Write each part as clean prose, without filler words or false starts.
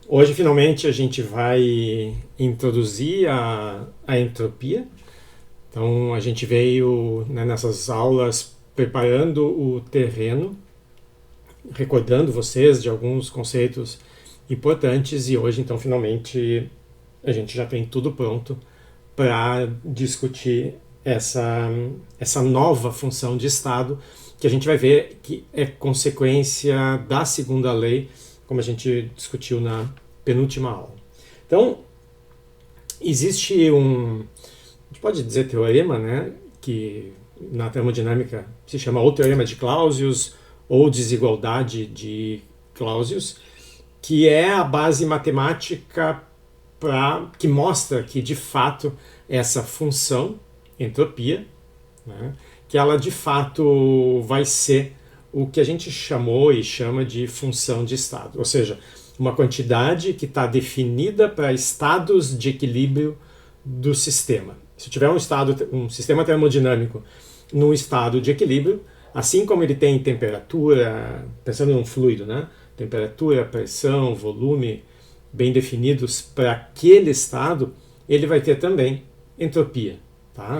Hoje, finalmente, a gente vai introduzir a entropia. Então, a gente veio, né, nessas aulas preparando o terreno, recordando vocês de alguns conceitos importantes e hoje, então, finalmente, a gente já tem tudo pronto para discutir essa nova função de Estado que a gente vai ver que é consequência da segunda lei, como a gente discutiu na penúltima aula. Então, existe a gente pode dizer teorema, né, que na termodinâmica se chama ou teorema de Clausius ou desigualdade de Clausius, que é a base matemática que mostra que, de fato, essa função, entropia, né, que ela, de fato, vai ser o que a gente chamou e chama de função de estado. Ou seja, uma quantidade que está definida para estados de equilíbrio do sistema. Se tiver um sistema termodinâmico num estado de equilíbrio, assim como ele tem temperatura, pensando num fluido, né? Temperatura, pressão, volume bem definidos para aquele estado, ele vai ter também entropia. Tá?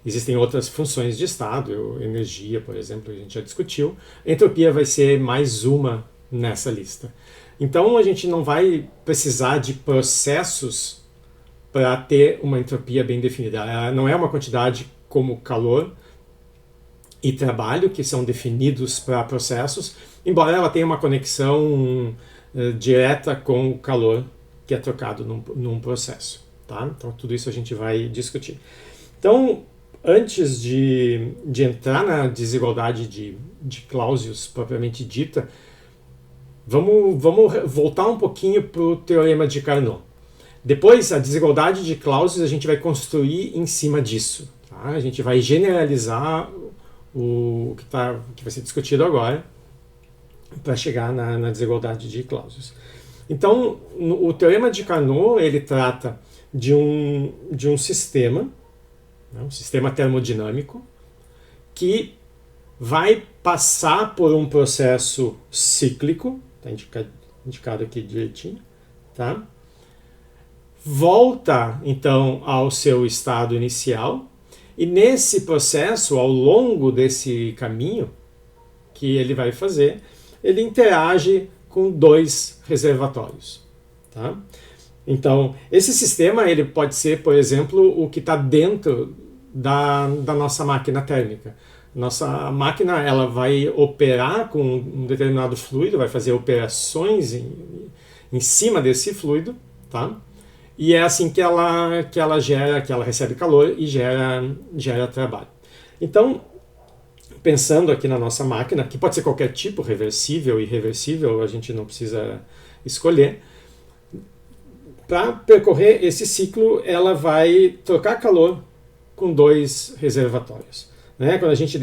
Existem outras funções de estado, energia, por exemplo, a gente já discutiu. A entropia vai ser mais uma nessa lista. Então a gente não vai precisar de processos para ter uma entropia bem definida. Ela não é uma quantidade como calor e trabalho, que são definidos para processos, embora ela tenha uma conexão direta com o calor que é trocado num processo. Tá? Então tudo isso a gente vai discutir. Então, antes de entrar na desigualdade de Clausius propriamente dita, vamos voltar um pouquinho para o teorema de Carnot. Depois, a desigualdade de Clausius a gente vai construir em cima disso. Tá? A gente vai generalizar o que vai ser discutido agora para chegar na desigualdade de Clausius. Então, o teorema de Carnot ele trata de um sistema, um sistema termodinâmico, que vai passar por um processo cíclico, está indicado aqui direitinho, tá? Volta então ao seu estado inicial, e nesse processo, ao longo desse caminho que ele vai fazer, ele interage com dois reservatórios. Tá? Então, esse sistema ele pode ser, por exemplo, o que está dentro da nossa máquina térmica. Nossa máquina ela vai operar com um determinado fluido, vai fazer operações em cima desse fluido, tá? E é assim que ela recebe calor e gera trabalho. Então, pensando aqui na nossa máquina, que pode ser qualquer tipo, reversível e irreversível, a gente não precisa escolher. Para percorrer esse ciclo, ela vai trocar calor com dois reservatórios. Né? Quando a gente tinha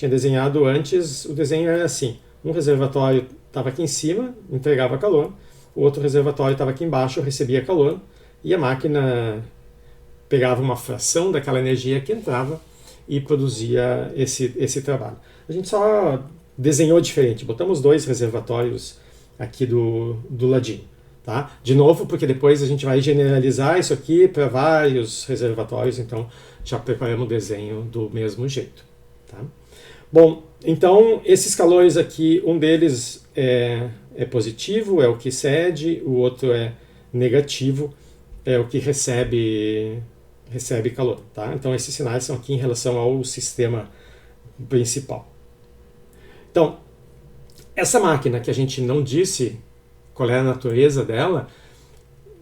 desenhado antes, o desenho era assim. Um reservatório estava aqui em cima, entregava calor. O outro reservatório estava aqui embaixo, recebia calor. E a máquina pegava uma fração daquela energia que entrava e produzia esse trabalho. A gente só desenhou diferente. Botamos dois reservatórios aqui do ladinho. Tá? De novo, porque depois a gente vai generalizar isso aqui para vários reservatórios, então já preparamos o desenho do mesmo jeito. Tá? Bom, então esses calores aqui, um deles é positivo, é o que cede, o outro é negativo, é o que recebe calor. Tá? Então esses sinais são aqui em relação ao sistema principal. Então, essa máquina que a gente não disse qual é a natureza dela,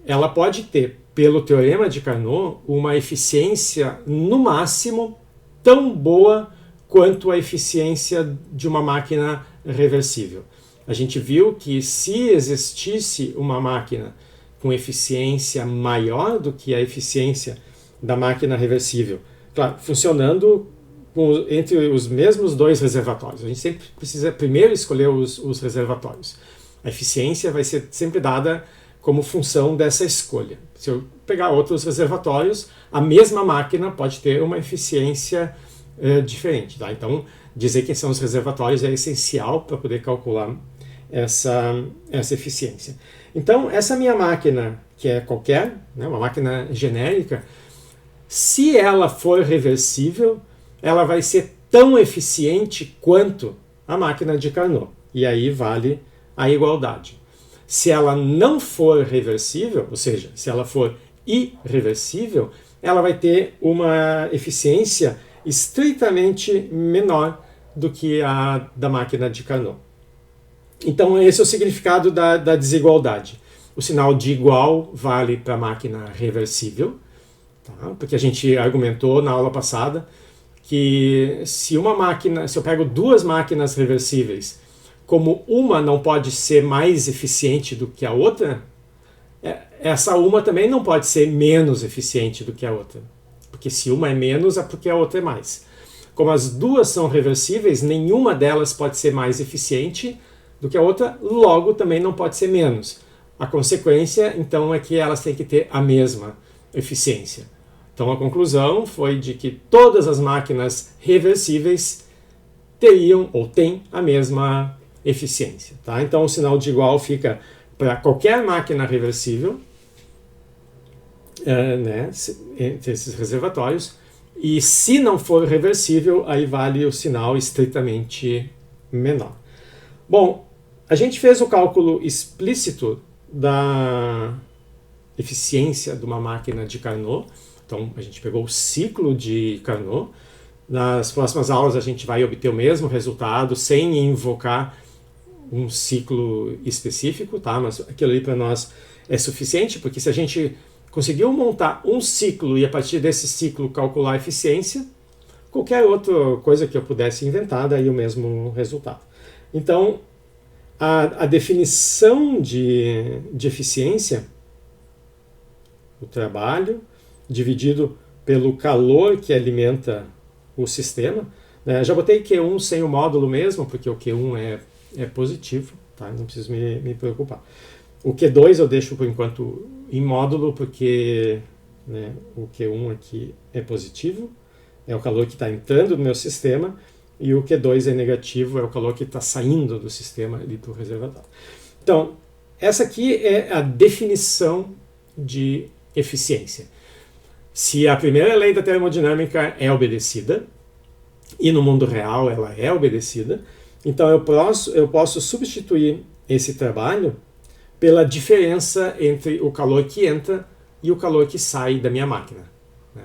ela pode ter, pelo teorema de Carnot, uma eficiência, no máximo, tão boa quanto a eficiência de uma máquina reversível. A gente viu que se existisse uma máquina com eficiência maior do que a eficiência da máquina reversível, claro, funcionando entre os mesmos dois reservatórios. A gente sempre precisa primeiro escolher os reservatórios. A eficiência vai ser sempre dada como função dessa escolha. Se eu pegar outros reservatórios, a mesma máquina pode ter uma eficiência diferente. Tá? Então, dizer quem são os reservatórios é essencial para poder calcular essa eficiência. Então, essa minha máquina, que é qualquer, né, uma máquina genérica, se ela for reversível, ela vai ser tão eficiente quanto a máquina de Carnot. E aí vale a igualdade. Se ela não for reversível, ou seja, se ela for irreversível, ela vai ter uma eficiência estritamente menor do que a da máquina de Carnot. Então, esse é o significado da desigualdade. O sinal de igual vale para a máquina reversível, tá? Porque a gente argumentou na aula passada que se eu pego duas máquinas reversíveis, como uma não pode ser mais eficiente do que a outra, essa uma também não pode ser menos eficiente do que a outra. Porque se uma é menos, é porque a outra é mais. Como as duas são reversíveis, nenhuma delas pode ser mais eficiente do que a outra, logo também não pode ser menos. A consequência, então, é que elas têm que ter a mesma eficiência. Então, a conclusão foi de que todas as máquinas reversíveis teriam ou têm a mesma eficiência. Tá? Então, o sinal de igual fica para qualquer máquina reversível, né, entre esses reservatórios, e se não for reversível, aí vale o sinal estritamente menor. Bom, a gente fez o cálculo explícito da eficiência de uma máquina de Carnot. Então, a gente pegou o ciclo de Carnot. Nas próximas aulas, a gente vai obter o mesmo resultado sem invocar um ciclo específico, tá? Mas aquilo ali para nós é suficiente, porque se a gente conseguiu montar um ciclo e a partir desse ciclo calcular a eficiência, qualquer outra coisa que eu pudesse inventar, daí o mesmo resultado. Então, a definição de eficiência, o trabalho, dividido pelo calor que alimenta o sistema, né? Já botei Q1 sem o módulo mesmo, porque o Q1 é positivo, tá? Não preciso me preocupar. O Q2 eu deixo por enquanto em módulo, porque, né, o Q1 aqui é positivo, é o calor que está entrando no meu sistema, e o Q2 é negativo, é o calor que está saindo do sistema ali do reservatório. Então, essa aqui é a definição de eficiência. Se a primeira lei da termodinâmica é obedecida, e no mundo real ela é obedecida, então eu posso substituir esse trabalho pela diferença entre o calor que entra e o calor que sai da minha máquina, né?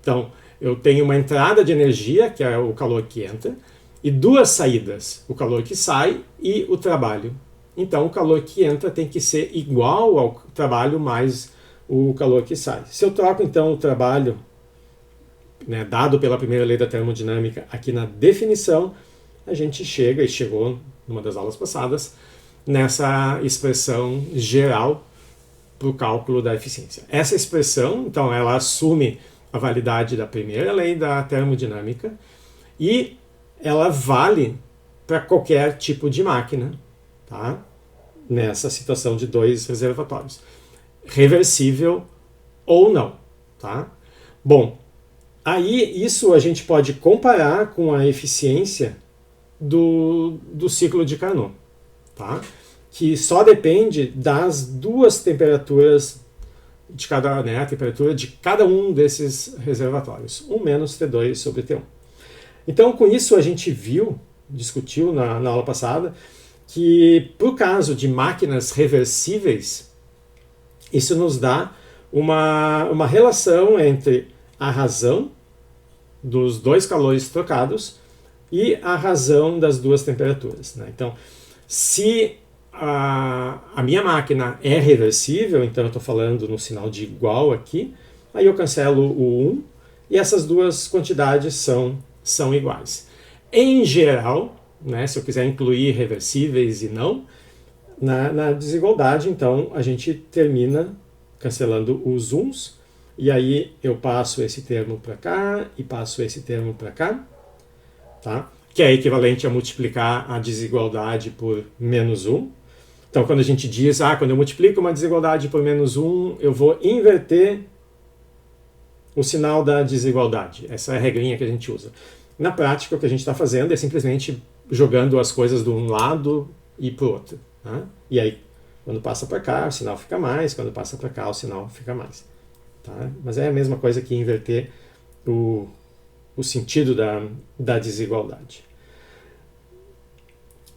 Então, eu tenho uma entrada de energia, que é o calor que entra, e duas saídas, o calor que sai e o trabalho. Então, o calor que entra tem que ser igual ao trabalho mais o calor que sai. Se eu troco, então, o trabalho, né, dado pela primeira lei da termodinâmica aqui na definição, a gente chegou numa das aulas passadas, nessa expressão geral para o cálculo da eficiência. Essa expressão, então, ela assume a validade da primeira lei da termodinâmica e ela vale para qualquer tipo de máquina, tá? Nessa situação de dois reservatórios, reversível ou não, tá? Bom, aí isso a gente pode comparar com a eficiência do ciclo de Carnot, tá? Que só depende das duas temperaturas de cada, né, a temperatura de cada um desses reservatórios, 1 menos T2 sobre T1. Então, com isso, a gente discutiu na aula passada, que para o caso de máquinas reversíveis, isso nos dá uma relação entre a razão dos dois calores trocados e a razão das duas temperaturas, né? Então, se a minha máquina é reversível, então eu estou falando no sinal de igual aqui, aí eu cancelo o 1 e essas duas quantidades são iguais. Em geral, né, se eu quiser incluir reversíveis e não, na desigualdade, então a gente termina cancelando os 1s, e aí eu passo esse termo para cá e passo esse termo para cá, tá? Que é equivalente a multiplicar a desigualdade por menos 1. Então, quando a gente diz, quando eu multiplico uma desigualdade por menos 1, eu vou inverter o sinal da desigualdade. Essa é a regrinha que a gente usa. Na prática, o que a gente está fazendo é simplesmente jogando as coisas de um lado e para o outro. Tá? E aí, quando passa para cá, o sinal fica mais, quando passa para cá, o sinal fica mais. Tá? Mas é a mesma coisa que inverter o sentido da desigualdade.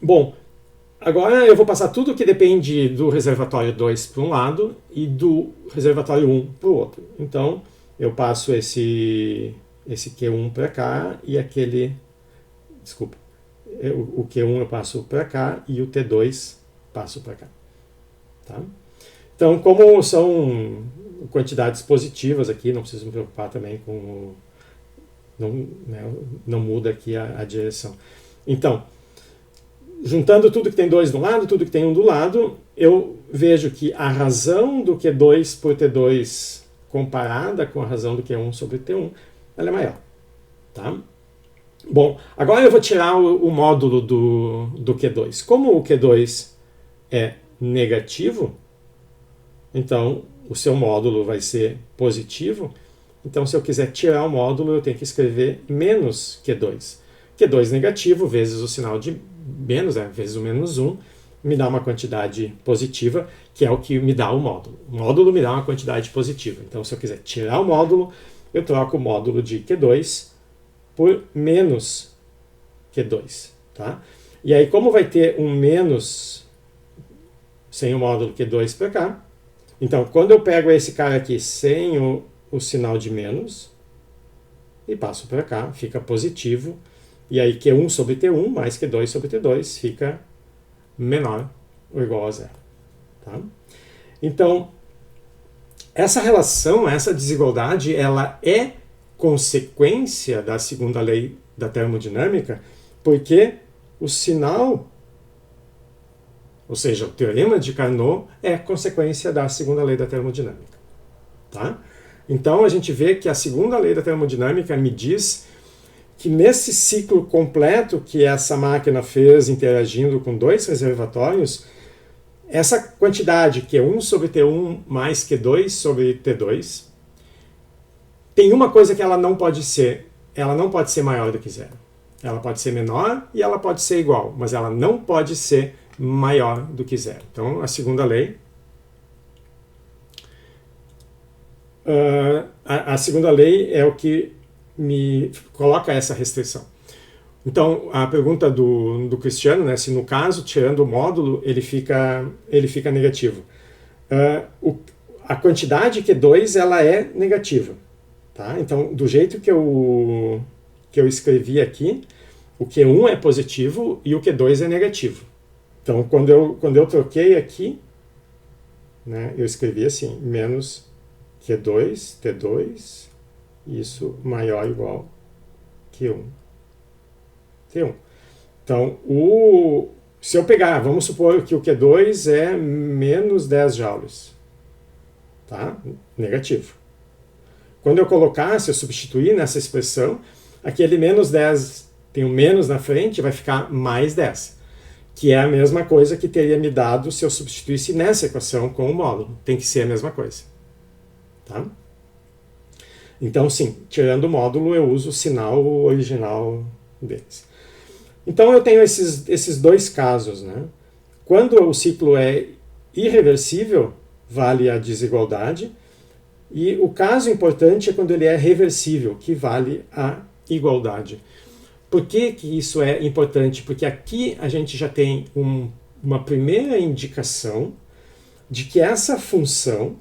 Bom, agora eu vou passar tudo que depende do reservatório 2 para um lado e do reservatório 1 para o outro. Então, eu passo esse Q1 para cá e aquele... Desculpa. O Q1 eu passo para cá e o T2 passo para cá. Tá? Então, como são quantidades positivas aqui, não preciso me preocupar também com... Não muda aqui a direção. Então, juntando tudo que tem 2 de um lado, tudo que tem 1 do lado, eu vejo que a razão do Q2 por T2 comparada com a razão do Q1 sobre T1, ela é maior. Tá? Bom, agora eu vou tirar o módulo do Q2. Como o Q2 é negativo, então o seu módulo vai ser positivo. Então, se eu quiser tirar o módulo, eu tenho que escrever menos Q2. Q2 negativo vezes o sinal de menos, vezes o menos 1, me dá uma quantidade positiva, que é o que me dá o módulo. O módulo me dá uma quantidade positiva. Então, se eu quiser tirar o módulo, eu troco o módulo de Q2 por menos Q2. Tá? E aí, como vai ter um menos sem o módulo Q2 para cá, então, quando eu pego esse cara aqui sem o sinal de menos e passo para cá, fica positivo. E aí Q1 sobre T1 mais Q2 sobre T2 fica menor ou igual a zero. Tá? Então, essa relação, essa desigualdade, ela é consequência da segunda lei da termodinâmica, porque o sinal, ou seja, o teorema de Carnot, é consequência da segunda lei da termodinâmica. Tá? Então, a gente vê que a segunda lei da termodinâmica me diz que nesse ciclo completo que essa máquina fez interagindo com 2 reservatórios, essa quantidade Q1 sobre T1 mais Q2 sobre T2, tem uma coisa que ela não pode ser maior do que zero. Ela pode ser menor e ela pode ser igual, mas ela não pode ser maior do que zero. Então, a segunda lei... a segunda lei é o que me coloca essa restrição. Então, a pergunta do Cristiano, né, se no caso, tirando o módulo, ele fica negativo. A quantidade Q2 ela é negativa. Tá? Então, do jeito que eu escrevi aqui, o Q1 é positivo e o Q2 é negativo. Então, quando eu troquei aqui, né, eu escrevi assim, menos Q2, T2, isso maior ou igual Q1, T1. Então, se eu pegar, vamos supor que o Q2 é menos 10 joules, tá? Negativo. Quando eu colocar, se eu substituir nessa expressão, aquele menos 10 tem um menos na frente, vai ficar mais 10, que é a mesma coisa que teria me dado se eu substituísse nessa equação com o módulo. Tem que ser a mesma coisa. Tá? Então, sim, tirando o módulo, eu uso o sinal original deles. Então, eu tenho esses 2 casos. Né? Quando o ciclo é irreversível, vale a desigualdade. E o caso importante é quando ele é reversível, que vale a igualdade. Por que isso é importante? Porque aqui a gente já tem uma primeira indicação de que essa função,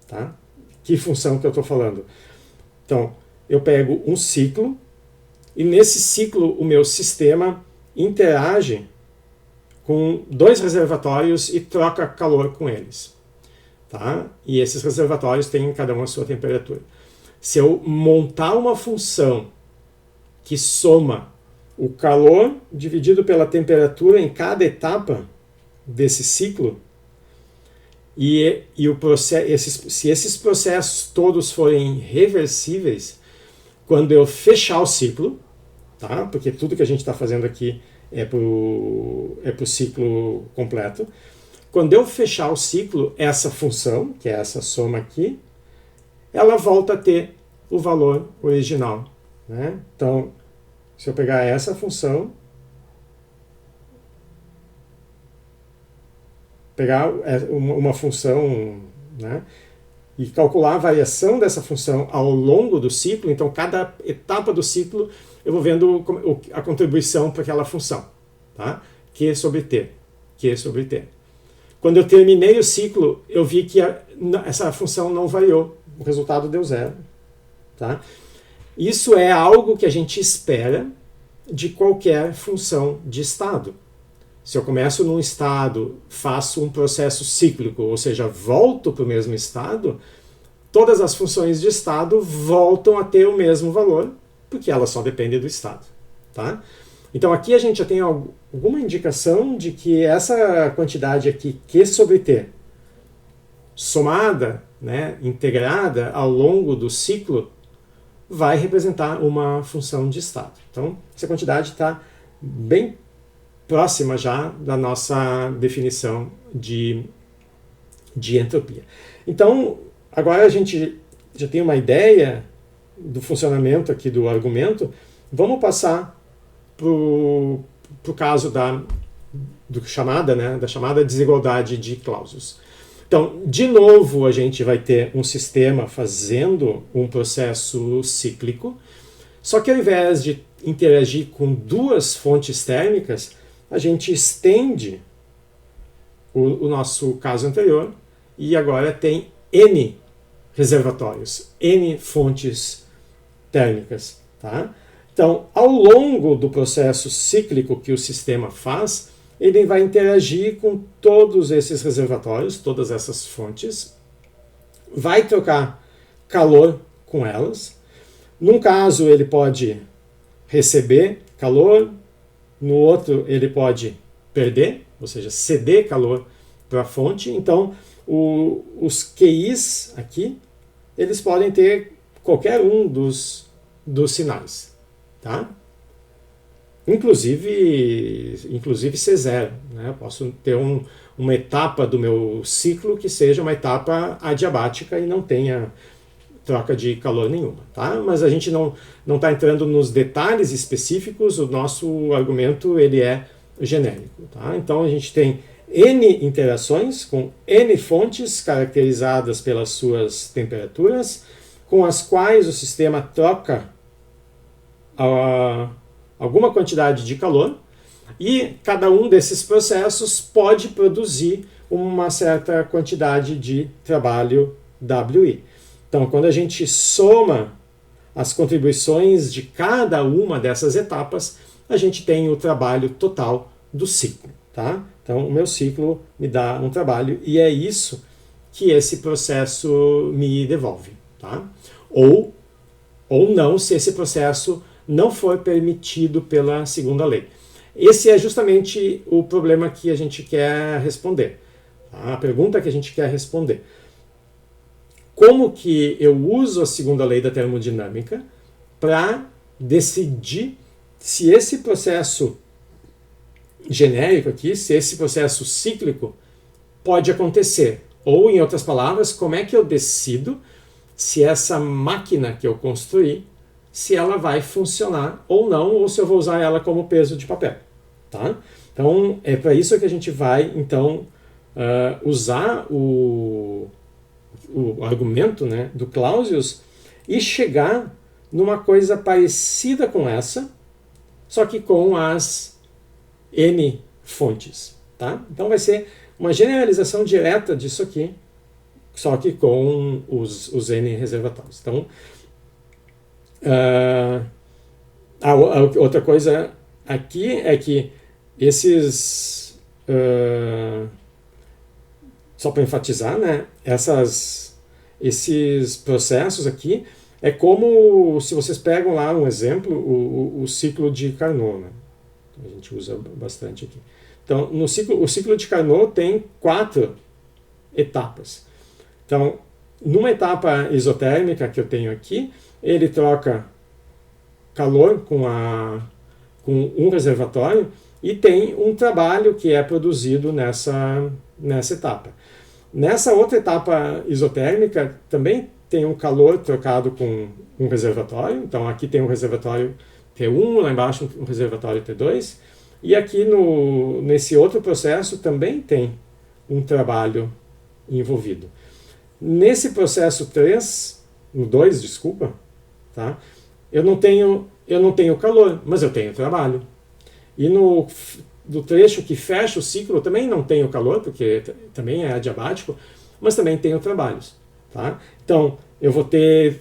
tá? Que função que eu estou falando? Então, eu pego um ciclo e nesse ciclo o meu sistema interage com 2 reservatórios e troca calor com eles. Tá? E esses reservatórios têm cada um a sua temperatura. Se eu montar uma função que soma o calor dividido pela temperatura em cada etapa desse ciclo, se esses processos todos forem reversíveis, quando eu fechar o ciclo, tá? Porque tudo que a gente está fazendo aqui é para o ciclo completo, quando eu fechar o ciclo, essa função, que é essa soma aqui, ela volta a ter o valor original. Né? Então, se eu pegar essa função pegar uma função, né, e calcular a variação dessa função ao longo do ciclo. Então, cada etapa do ciclo eu vou vendo a contribuição para aquela função. Tá? Q sobre T. Q sobre T. Quando eu terminei o ciclo, eu vi que essa função não variou. O resultado deu zero. Tá? Isso é algo que a gente espera de qualquer função de estado. Se eu começo num estado, faço um processo cíclico, ou seja, volto para o mesmo estado, todas as funções de estado voltam a ter o mesmo valor, porque elas só dependem do estado. Tá? Então aqui a gente já tem alguma indicação de que essa quantidade aqui, Q sobre T, somada, né, integrada ao longo do ciclo, vai representar uma função de estado. Então essa quantidade está bem próxima já da nossa definição de entropia. Então, agora a gente já tem uma ideia do funcionamento aqui do argumento. Vamos passar para o caso da chamada desigualdade de Clausius. Então, de novo, a gente vai ter um sistema fazendo um processo cíclico, só que ao invés de interagir com duas fontes térmicas, a gente estende o nosso caso anterior e agora tem N reservatórios, N fontes térmicas. Tá? Então, ao longo do processo cíclico que o sistema faz, ele vai interagir com todos esses reservatórios, todas essas fontes, vai trocar calor com elas. Num caso, ele pode receber calor, no outro ele pode perder, ou seja, ceder calor para a fonte. Então, os QIs aqui, eles podem ter qualquer um dos sinais. Tá? Inclusive C0. Né? Eu posso ter uma etapa do meu ciclo que seja uma etapa adiabática e não tenha troca de calor nenhuma. Tá? Mas a gente não está entrando nos detalhes específicos, o nosso argumento ele é genérico. Tá? Então a gente tem N interações com N fontes caracterizadas pelas suas temperaturas, com as quais o sistema troca alguma quantidade de calor, e cada um desses processos pode produzir uma certa quantidade de trabalho WI. Então, quando a gente soma as contribuições de cada uma dessas etapas, a gente tem o trabalho total do ciclo. Tá? Então, o meu ciclo me dá um trabalho e é isso que esse processo me devolve. Tá? Ou não, se esse processo não for permitido pela segunda lei. Esse é justamente o problema que a gente quer responder. Tá? A pergunta que a gente quer responder. Como que eu uso a segunda lei da termodinâmica para decidir se esse processo genérico aqui, se esse processo cíclico pode acontecer? Ou, em outras palavras, como é que eu decido se essa máquina que eu construí, se ela vai funcionar ou não, ou se eu vou usar ela como peso de papel. Tá? Então, é para isso que a gente vai, então, usar o argumento, né, do Clausius e chegar numa coisa parecida com essa, só que com as N fontes. Tá? Então vai ser uma generalização direta disso aqui, só que com os N reservatórios. Então, a outra coisa aqui é que esses... só para enfatizar, né, esses processos aqui é como se vocês pegam lá um exemplo, o ciclo de Carnot. Né? A gente usa bastante aqui. Então, o ciclo de Carnot tem 4 etapas. Então, numa etapa isotérmica que eu tenho aqui, ele troca calor com um reservatório e tem um trabalho que é produzido nessa etapa. Nessa outra etapa isotérmica também tem um calor trocado com um reservatório. Então aqui tem um reservatório T1, lá embaixo um reservatório T2. E aqui nesse outro processo também tem um trabalho envolvido. Nesse processo 3, no 2, desculpa, tá? Eu não tenho calor, mas eu tenho trabalho. E do trecho que fecha o ciclo eu também não tenho calor, porque também é adiabático, mas também tenho trabalhos. Tá? Então, eu vou ter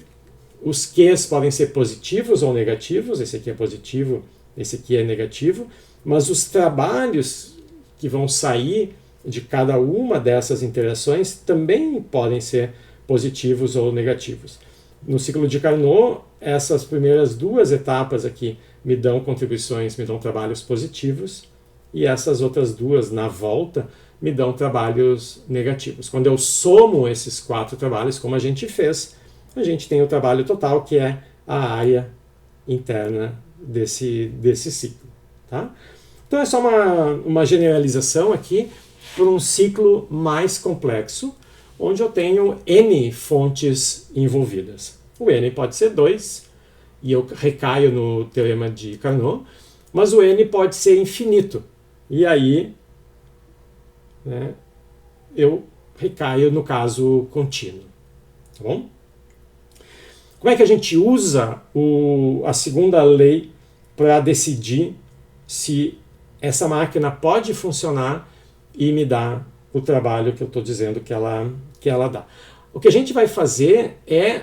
os Qs podem ser positivos ou negativos, esse aqui é positivo, esse aqui é negativo, mas os trabalhos que vão sair de cada uma dessas interações também podem ser positivos ou negativos. No ciclo de Carnot, essas primeiras duas etapas aqui me dão contribuições, me dão trabalhos positivos, e essas outras duas na volta me dão trabalhos negativos. Quando eu somo esses 4 trabalhos, como a gente fez, a gente tem o trabalho total, que é a área interna desse ciclo. Tá? Então é só uma generalização aqui para um ciclo mais complexo, onde eu tenho N fontes envolvidas. O N pode ser 2, e eu recaio no teorema de Carnot, mas o N pode ser infinito. E aí, né, eu recaio no caso contínuo. Tá bom? Como é que a gente usa a segunda lei para decidir se essa máquina pode funcionar e me dar o trabalho que eu estou dizendo que ela dá? O que a gente vai fazer é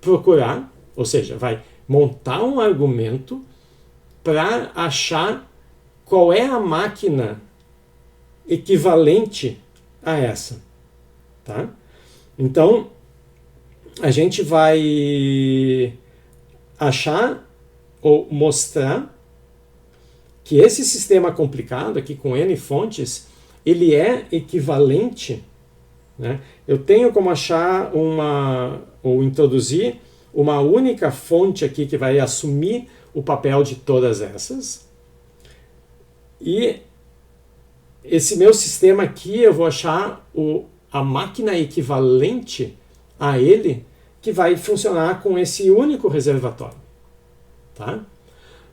procurar, ou seja, vai montar um argumento para achar qual é a máquina equivalente a essa. Tá? Então, a gente vai achar ou mostrar que esse sistema complicado aqui com N fontes, ele é equivalente, né? Eu tenho como achar ou introduzir uma única fonte aqui que vai assumir o papel de todas essas. E esse meu sistema aqui eu vou achar a máquina equivalente a ele que vai funcionar com esse único reservatório. Tá?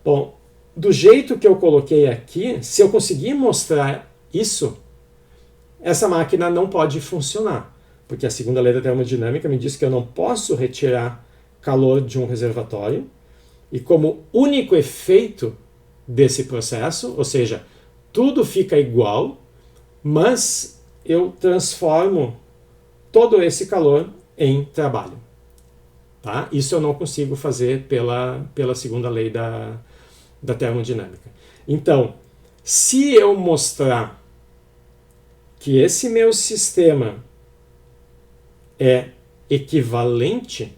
Bom, do jeito que eu coloquei aqui, se eu conseguir mostrar isso, essa máquina não pode funcionar, porque a segunda lei da termodinâmica me diz que eu não posso retirar calor de um reservatório, e como único efeito desse processo, ou seja, tudo fica igual, mas eu transformo todo esse calor em trabalho. Tá? Isso eu não consigo fazer pela segunda lei da termodinâmica. Então, se eu mostrar que esse meu sistema é equivalente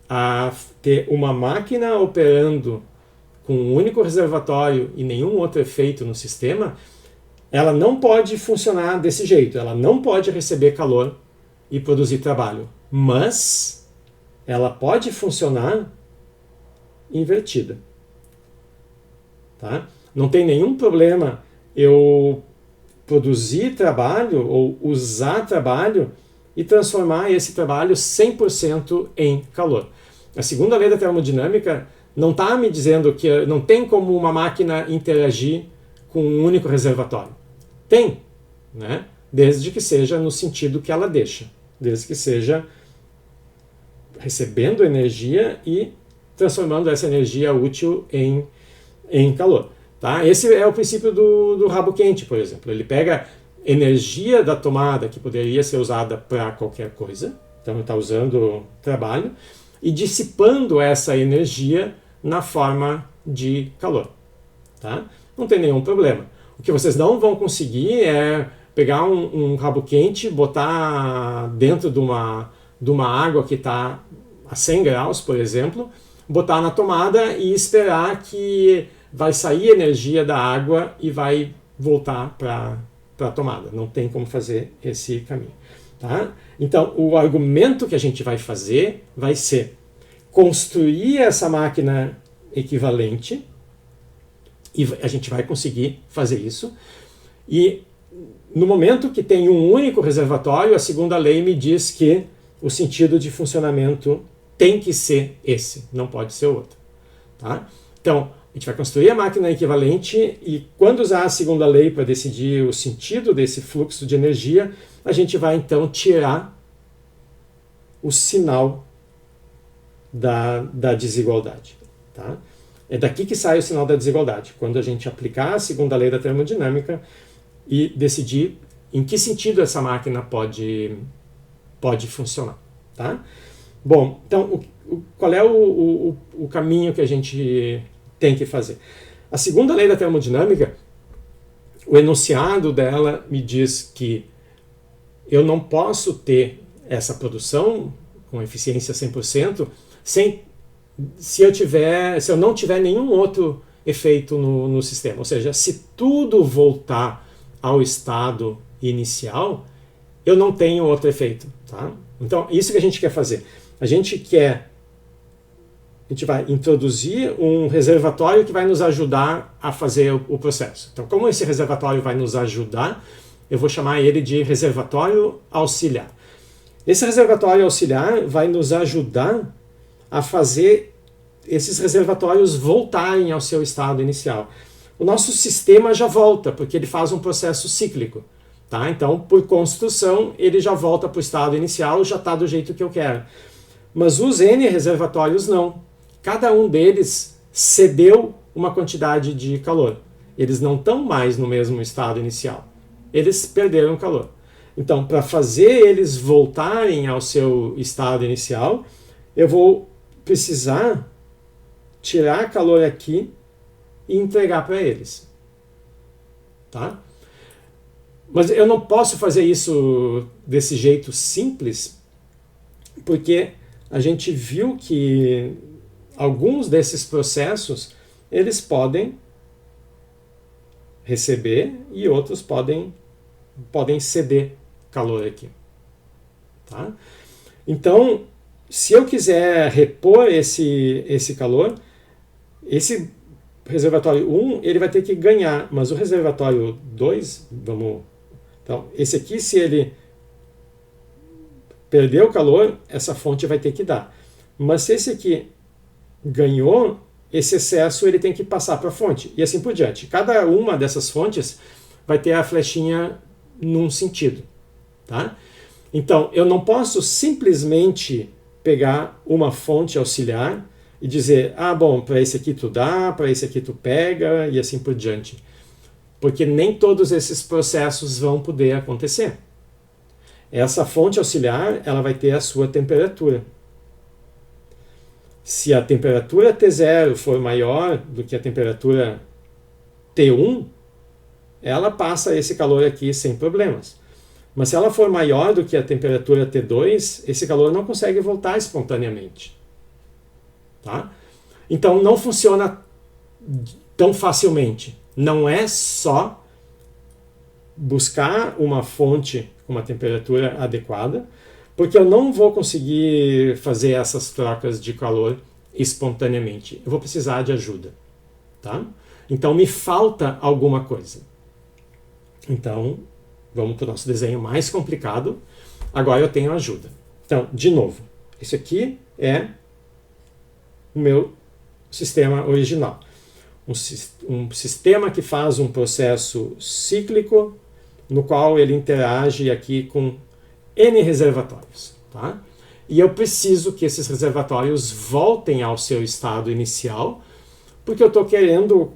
a ter uma máquina operando com um único reservatório e nenhum outro efeito no sistema, ela não pode funcionar desse jeito, ela não pode receber calor e produzir trabalho, mas ela pode funcionar invertida. Tá? Não tem nenhum problema eu produzir trabalho ou usar trabalho e transformar esse trabalho 100% em calor. A segunda lei da termodinâmica não está me dizendo que não tem como uma máquina interagir com um único reservatório. Tem, né? Desde que seja no sentido que ela deixa. Desde que seja recebendo energia e transformando essa energia útil em calor. Tá? Esse é o princípio do rabo quente, por exemplo. Ele pega energia da tomada que poderia ser usada para qualquer coisa, então ele está usando trabalho, e dissipando essa energia na forma de calor. Tá? Não tem nenhum problema. O que vocês não vão conseguir é pegar um rabo quente, botar dentro de uma água que está a 100 graus, por exemplo, botar na tomada e esperar que vai sair energia da água e vai voltar para a tomada. Não tem como fazer esse caminho. Tá? Então, o argumento que a gente vai fazer vai ser construir essa máquina equivalente, e a gente vai conseguir fazer isso, e no momento que tem um único reservatório, a segunda lei me diz que o sentido de funcionamento tem que ser esse, não pode ser outro. Tá? Então, A gente vai construir a máquina equivalente e quando usar a segunda lei para decidir o sentido desse fluxo de energia, a gente vai então tirar o sinal da desigualdade. Tá? É daqui que sai o sinal da desigualdade, quando a gente aplicar a segunda lei da termodinâmica e decidir em que sentido essa máquina pode funcionar. Tá? Bom, então qual é o caminho que a gente tem que fazer? A segunda lei da termodinâmica, o enunciado dela me diz que eu não posso ter essa produção com eficiência 100% se eu não tiver nenhum outro efeito no sistema. Ou seja, se tudo voltar ao estado inicial, eu não tenho outro efeito. Tá? Então, isso que a gente quer fazer. A gente vai introduzir um reservatório que vai nos ajudar a fazer o processo. Então, como esse reservatório vai nos ajudar, eu vou chamar ele de reservatório auxiliar. Esse reservatório auxiliar vai nos ajudar a fazer esses reservatórios voltarem ao seu estado inicial. O nosso sistema já volta, porque ele faz um processo cíclico. Tá? Então, por construção, ele já volta para o estado inicial, já está do jeito que eu quero. Mas os N reservatórios não. Cada um deles cedeu uma quantidade de calor. Eles não estão mais no mesmo estado inicial. Eles perderam calor. Então, para fazer eles voltarem ao seu estado inicial, eu vou precisar tirar calor aqui e entregar para eles. Tá? Mas eu não posso fazer isso desse jeito simples, porque a gente viu que alguns desses processos eles podem receber e outros podem ceder calor aqui. Tá? Então, se eu quiser repor esse calor, esse reservatório 1 ele vai ter que ganhar, mas o reservatório 2, então, esse aqui, se ele perder o calor, essa fonte vai ter que dar. Mas se esse aqui ganhou, esse excesso ele tem que passar para a fonte, e assim por diante. Cada uma dessas fontes vai ter a flechinha num sentido. Tá? Então, eu não posso simplesmente pegar uma fonte auxiliar e dizer, bom, para esse aqui tu dá, para esse aqui tu pega, e assim por diante. Porque nem todos esses processos vão poder acontecer. Essa fonte auxiliar, ela vai ter a sua temperatura. Se a temperatura T0 for maior do que a temperatura T1, ela passa esse calor aqui sem problemas. Mas se ela for maior do que a temperatura T2, esse calor não consegue voltar espontaneamente. Tá? Então não funciona tão facilmente. Não é só buscar uma fonte com uma temperatura adequada, porque eu não vou conseguir fazer essas trocas de calor espontaneamente. Eu vou precisar de ajuda. Tá? Então me falta alguma coisa. Então, vamos para o nosso desenho mais complicado. Agora eu tenho ajuda. Então, de novo, esse aqui é o meu sistema original. Um sistema que faz um processo cíclico, no qual ele interage aqui com N reservatórios. Tá? E eu preciso que esses reservatórios voltem ao seu estado inicial, porque eu estou querendo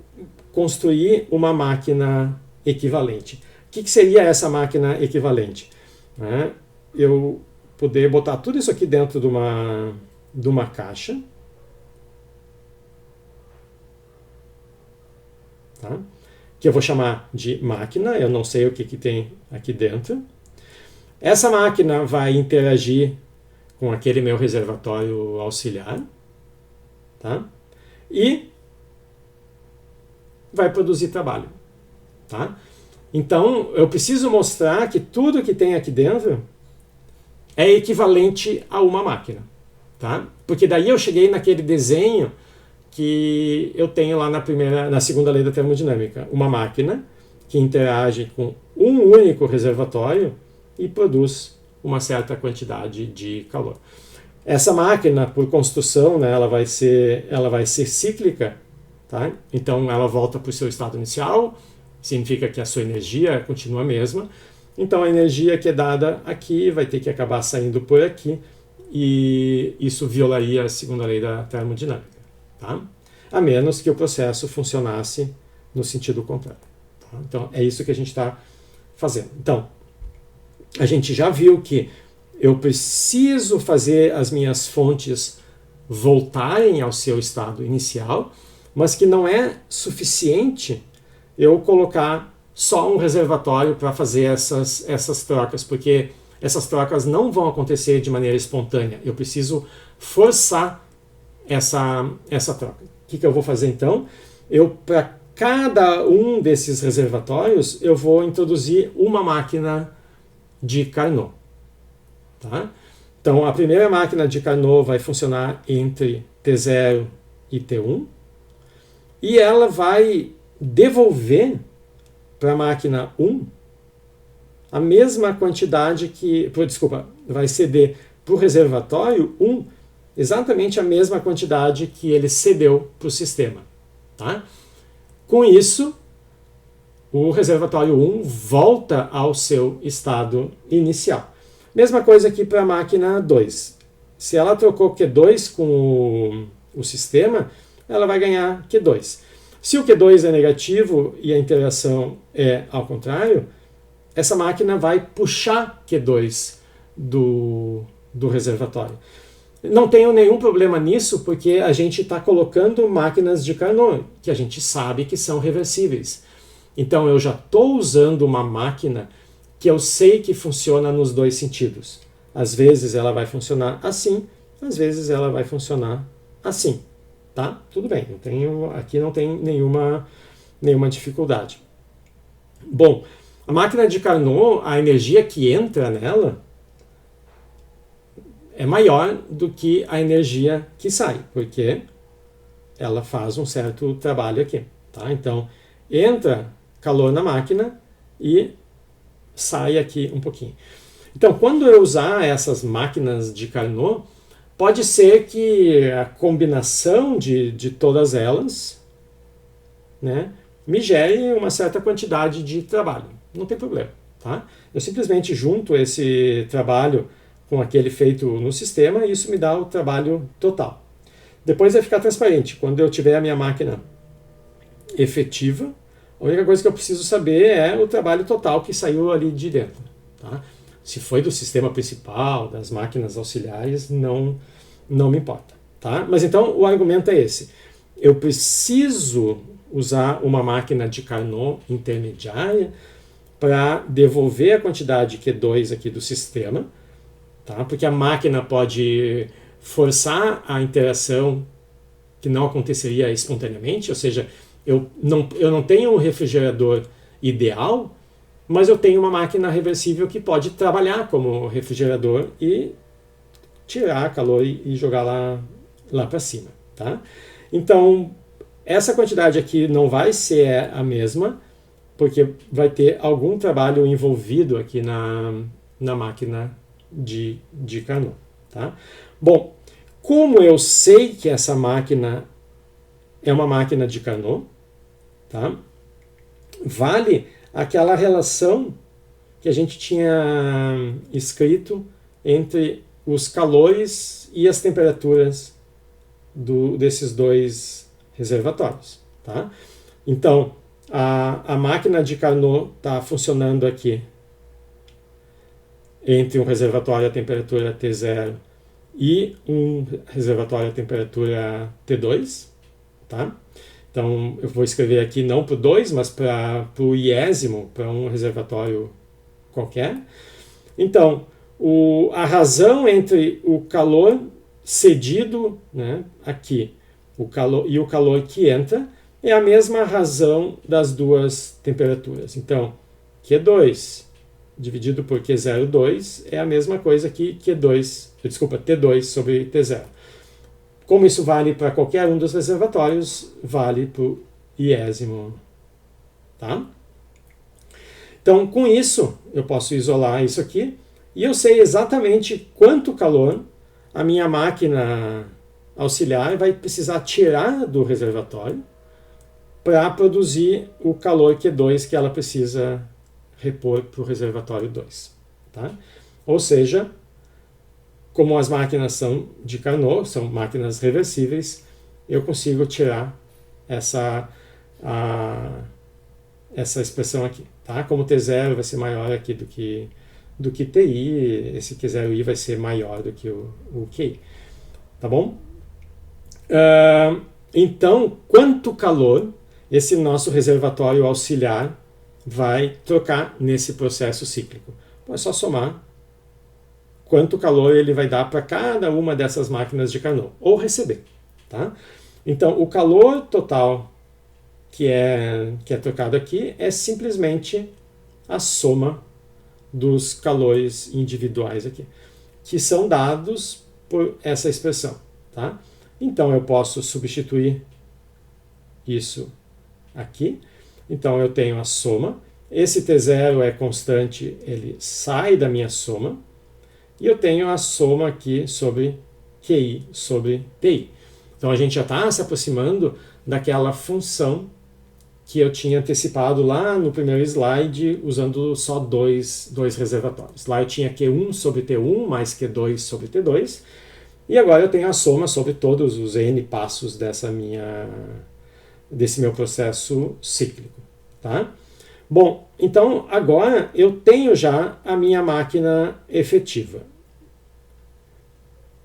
construir uma máquina equivalente. O que seria essa máquina equivalente? Eu poder botar tudo isso aqui dentro de uma caixa, tá? Que eu vou chamar de máquina, eu não sei o que tem aqui dentro. Essa máquina vai interagir com aquele meu reservatório auxiliar, tá? E vai produzir trabalho. Tá? Então, eu preciso mostrar que tudo que tem aqui dentro é equivalente a uma máquina. Tá? Porque daí eu cheguei naquele desenho que eu tenho lá na segunda lei da termodinâmica. Uma máquina que interage com um único reservatório e produz uma certa quantidade de calor. Essa máquina, por construção, né, ela vai ser cíclica, Tá? Então ela volta para o seu estado inicial, significa que a sua energia continua a mesma. Então a energia que é dada aqui vai ter que acabar saindo por aqui, e isso violaria a segunda lei da termodinâmica. Tá? A menos que o processo funcionasse no sentido contrário. Tá? Então é isso que a gente está fazendo. Então, a gente já viu que eu preciso fazer as minhas fontes voltarem ao seu estado inicial, mas que não é suficiente eu colocar só um reservatório para fazer essas trocas, porque essas trocas não vão acontecer de maneira espontânea. Eu preciso forçar essa troca. O que eu vou fazer então? Para cada um desses reservatórios, eu vou introduzir uma máquina de Carnot. Tá? Então, a primeira máquina de Carnot vai funcionar entre T0 e T1, e ela vai devolver para a máquina 1 a mesma quantidade vai ceder para o reservatório 1 exatamente a mesma quantidade que ele cedeu para o sistema. Tá? Com isso, o reservatório 1 volta ao seu estado inicial. Mesma coisa aqui para a máquina 2. Se ela trocou Q2 com o sistema, ela vai ganhar Q2. Se o Q2 é negativo e a interação é ao contrário, essa máquina vai puxar Q2 do reservatório. Não tenho nenhum problema nisso, porque a gente está colocando máquinas de Carnot, que a gente sabe que são reversíveis. Então eu já estou usando uma máquina que eu sei que funciona nos dois sentidos. Às vezes ela vai funcionar assim, às vezes ela vai funcionar assim. Tá? Tudo bem, aqui não tem nenhuma dificuldade. Bom, a máquina de Carnot, a energia que entra nela é maior do que a energia que sai, porque ela faz um certo trabalho aqui. Tá? Então, entra calor na máquina e sai aqui um pouquinho. Então, quando eu usar essas máquinas de Carnot, pode ser que a combinação de todas elas, né, me gere uma certa quantidade de trabalho. Não tem problema. Tá? Eu simplesmente junto esse trabalho com aquele feito no sistema e isso me dá o trabalho total. Depois vai ficar transparente. Quando eu tiver a minha máquina efetiva, a única coisa que eu preciso saber é o trabalho total que saiu ali de dentro. Tá? Se foi do sistema principal, das máquinas auxiliares, não me importa. Tá? Mas então o argumento é esse. Eu preciso usar uma máquina de Carnot intermediária para devolver a quantidade Q2 aqui do sistema, tá? Porque a máquina pode forçar a interação que não aconteceria espontaneamente, ou seja, eu não tenho um refrigerador ideal, mas eu tenho uma máquina reversível que pode trabalhar como refrigerador e tirar calor e jogar lá para cima. Tá? Então, essa quantidade aqui não vai ser a mesma, porque vai ter algum trabalho envolvido aqui na máquina de Carnot. Tá? Bom, como eu sei que essa máquina é uma máquina de Carnot, tá? Vale aquela relação que a gente tinha escrito entre os calores e as temperaturas desses dois reservatórios. Tá? Então, a máquina de Carnot está funcionando aqui entre um reservatório a temperatura T0 e um reservatório a temperatura T2. Tá? Então, eu vou escrever aqui não para o 2, mas para o iésimo, para um reservatório qualquer. Então, a razão entre o calor cedido, né, aqui e o calor que entra é a mesma razão das duas temperaturas. Então, Q2 dividido por Q02 é a mesma coisa que T2 sobre T0. Como isso vale para qualquer um dos reservatórios, vale para o iésimo. Tá? Então, com isso, eu posso isolar isso aqui e eu sei exatamente quanto calor a minha máquina auxiliar vai precisar tirar do reservatório para produzir o calor Q2 que ela precisa repor para o reservatório 2. Tá? Ou seja, como as máquinas são de Carnot, são máquinas reversíveis, eu consigo tirar essa expressão aqui. Tá? Como T0 vai ser maior aqui do que TI, esse Q0i vai ser maior do que o QI. Tá bom? Então, quanto calor esse nosso reservatório auxiliar vai trocar nesse processo cíclico? É só somar quanto calor ele vai dar para cada uma dessas máquinas de Carnot, ou receber. Tá? Então, o calor total que é trocado aqui é simplesmente a soma dos calores individuais aqui, que são dados por essa expressão. Tá? Então, eu posso substituir isso aqui. Então, eu tenho a soma. Esse T0 é constante, ele sai da minha soma. E eu tenho a soma aqui sobre QI sobre TI. Então, a gente já está se aproximando daquela função que eu tinha antecipado lá no primeiro slide, usando só dois reservatórios. Lá eu tinha Q1 sobre T1 mais Q2 sobre T2. E agora eu tenho a soma sobre todos os N passos desse meu processo cíclico. Tá? Bom, então agora eu tenho já a minha máquina efetiva.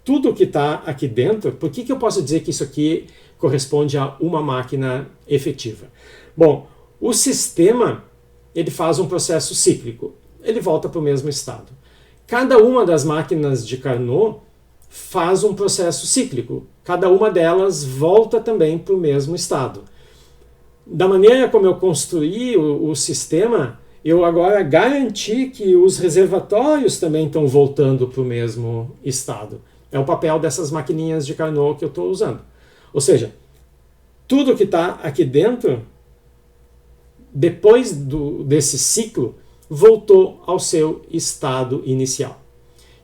Tudo que está aqui dentro, por que eu posso dizer que isso aqui corresponde a uma máquina efetiva? Bom, o sistema ele faz um processo cíclico, ele volta para o mesmo estado. Cada uma das máquinas de Carnot faz um processo cíclico, cada uma delas volta também para o mesmo estado. Da maneira como eu construí o sistema, eu agora garanti que os reservatórios também estão voltando para o mesmo estado. É o papel dessas maquininhas de Carnot que eu estou usando. Ou seja, tudo que está aqui dentro, depois desse ciclo, voltou ao seu estado inicial.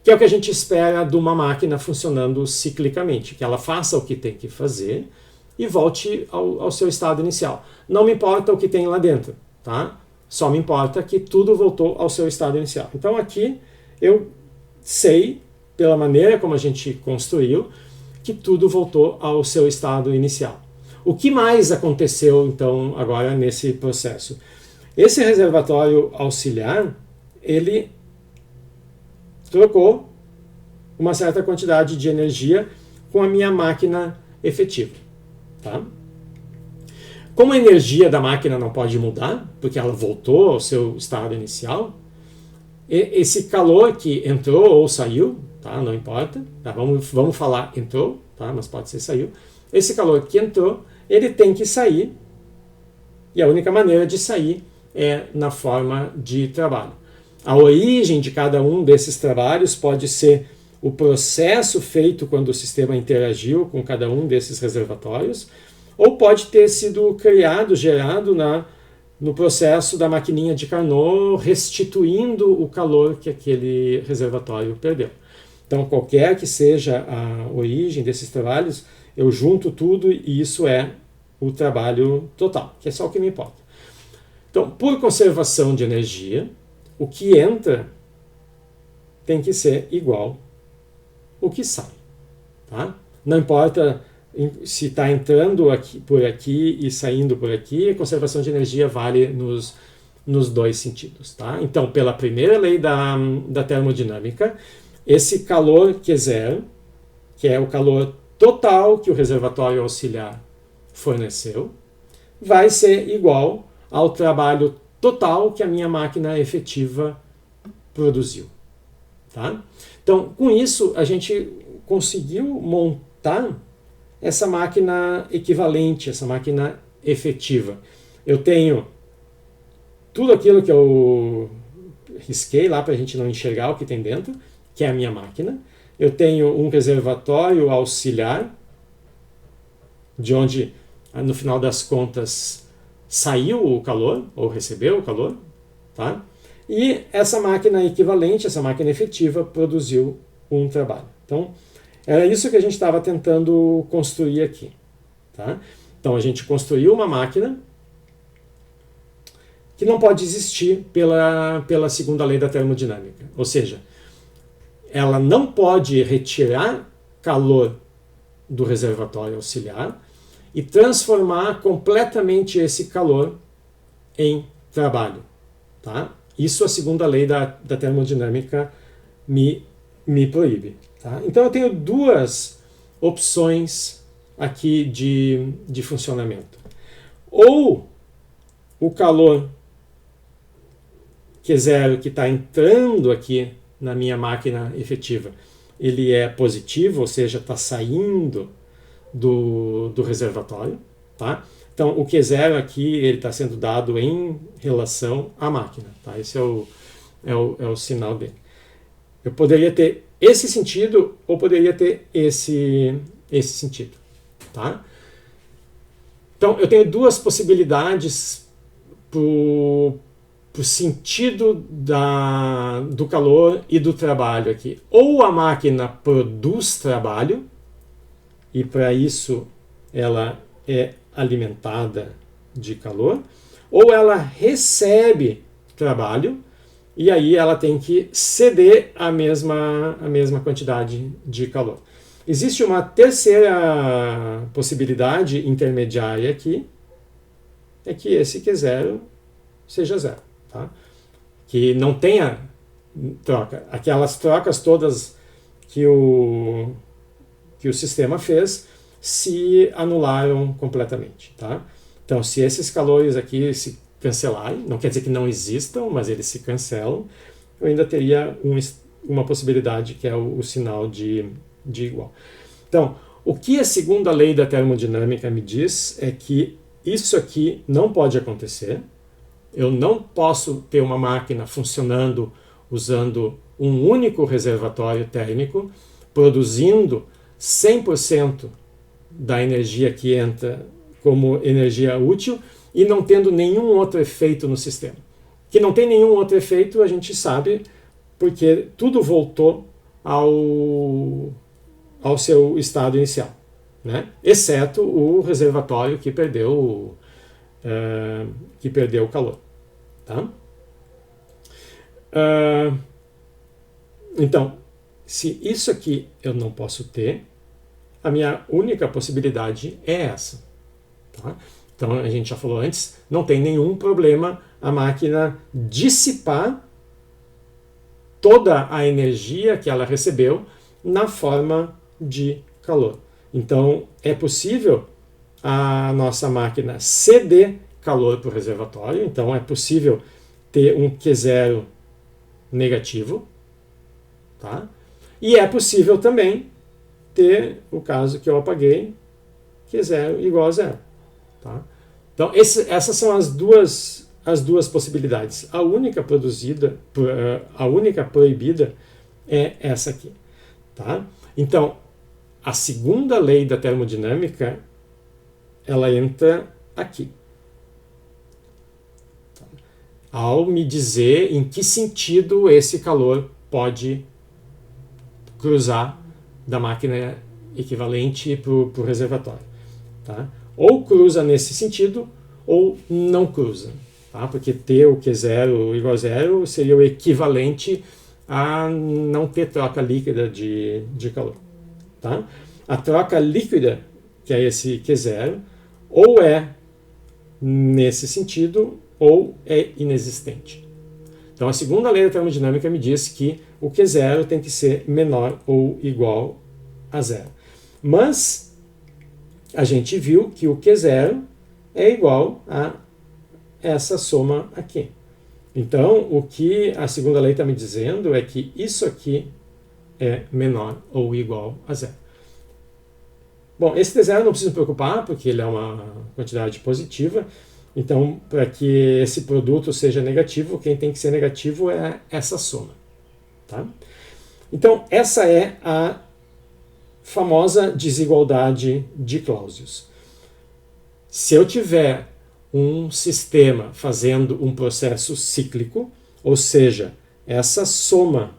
Que é o que a gente espera de uma máquina funcionando ciclicamente, que ela faça o que tem que fazer e volte ao seu estado inicial. Não me importa o que tem lá dentro, tá? Só me importa que tudo voltou ao seu estado inicial. Então aqui eu sei, pela maneira como a gente construiu, que tudo voltou ao seu estado inicial. O que mais aconteceu então agora nesse processo? Esse reservatório auxiliar, ele trocou uma certa quantidade de energia com a minha máquina efetiva. Tá? Como a energia da máquina não pode mudar, porque ela voltou ao seu estado inicial, esse calor que entrou ou saiu, tá? Não importa, tá? Vamos falar entrou, tá? Mas pode ser saiu. Esse calor que entrou, ele tem que sair, e a única maneira de sair é na forma de trabalho. A origem de cada um desses trabalhos pode ser o processo feito quando o sistema interagiu com cada um desses reservatórios, ou pode ter sido criado, gerado no processo da maquininha de Carnot, restituindo o calor que aquele reservatório perdeu. Então, qualquer que seja a origem desses trabalhos, eu junto tudo e isso é o trabalho total, que é só o que me importa. Então, por conservação de energia, o que entra tem que ser igual o que sai. Tá? Não importa se está entrando por aqui e saindo por aqui, a conservação de energia vale nos dois sentidos. Tá? Então, pela primeira lei da termodinâmica, esse calor Q0, que é o calor total que o reservatório auxiliar forneceu, vai ser igual ao trabalho total que a minha máquina efetiva produziu. Tá? Então, com isso, a gente conseguiu montar essa máquina equivalente, essa máquina efetiva. Eu tenho tudo aquilo que eu risquei lá para a gente não enxergar o que tem dentro, que é a minha máquina. Eu tenho um reservatório auxiliar, de onde, no final das contas, saiu o calor, ou recebeu o calor, tá? E essa máquina equivalente, essa máquina efetiva, produziu um trabalho. Então, era isso que a gente estava tentando construir aqui. Tá? Então a gente construiu uma máquina que não pode existir pela segunda lei da termodinâmica. Ou seja, ela não pode retirar calor do reservatório auxiliar e transformar completamente esse calor em trabalho. Tá? Isso a segunda lei da termodinâmica me proíbe. Tá? Então eu tenho duas opções aqui de funcionamento. Ou o calor Q0 que está entrando aqui na minha máquina efetiva, ele é positivo, ou seja, está saindo do reservatório. Tá? Então o Q0 aqui está sendo dado em relação à máquina. Tá? Esse é o sinal dele. Eu poderia ter esse sentido ou poderia ter esse sentido. Tá? Então eu tenho duas possibilidades para o sentido do calor e do trabalho aqui. Ou a máquina produz trabalho, e para isso ela é alimentada de calor, ou ela recebe trabalho, e aí ela tem que ceder a mesma quantidade de calor. Existe uma terceira possibilidade intermediária aqui, é que esse Q0 seja zero. Tá? Que não tenha troca. Aquelas trocas todas que o sistema fez se anularam completamente. Tá? Então, se esses calores aqui se cancelarem, não quer dizer que não existam, mas eles se cancelam, eu ainda teria uma possibilidade que é o sinal de igual. Então, o que a segunda lei da termodinâmica me diz é que isso aqui não pode acontecer. Eu não posso ter uma máquina funcionando usando um único reservatório térmico, produzindo 100% da energia que entra como energia útil e não tendo nenhum outro efeito no sistema. Que não tem nenhum outro efeito, a gente sabe, porque tudo voltou ao seu estado inicial, né? Exceto o reservatório que perdeu o calor. Tá? Então, se isso aqui eu não posso ter, a minha única possibilidade é essa. Tá? Então, a gente já falou antes, não tem nenhum problema a máquina dissipar toda a energia que ela recebeu na forma de calor. Então, é possível a nossa máquina ceder calor para o reservatório, então é possível ter um Q0 negativo, tá? E é possível também ter o caso que eu apaguei, Q0 igual a zero. Tá? Então essas são as duas possibilidades. A única proibida é essa aqui. Tá? Então, a segunda lei da termodinâmica, ela entra aqui. Ao me dizer em que sentido esse calor pode cruzar da máquina equivalente para o reservatório. Tá? Ou cruza nesse sentido, ou não cruza. Tá? Porque ter o Q0 igual a zero seria o equivalente a não ter troca líquida de calor. Tá? A troca líquida, que é esse Q0, ou é nesse sentido, ou é inexistente. Então a segunda lei da termodinâmica me diz que o Q0 tem que ser menor ou igual a zero. Mas a gente viu que o Q0 é igual a essa soma aqui. Então o que a segunda lei está me dizendo é que isso aqui é menor ou igual a zero. Bom, esse T0 não precisa me preocupar, porque ele é uma quantidade positiva. Então, para que esse produto seja negativo, quem tem que ser negativo é essa soma. Tá? Então, essa é a famosa desigualdade de Clausius. Se eu tiver um sistema fazendo um processo cíclico, ou seja, essa soma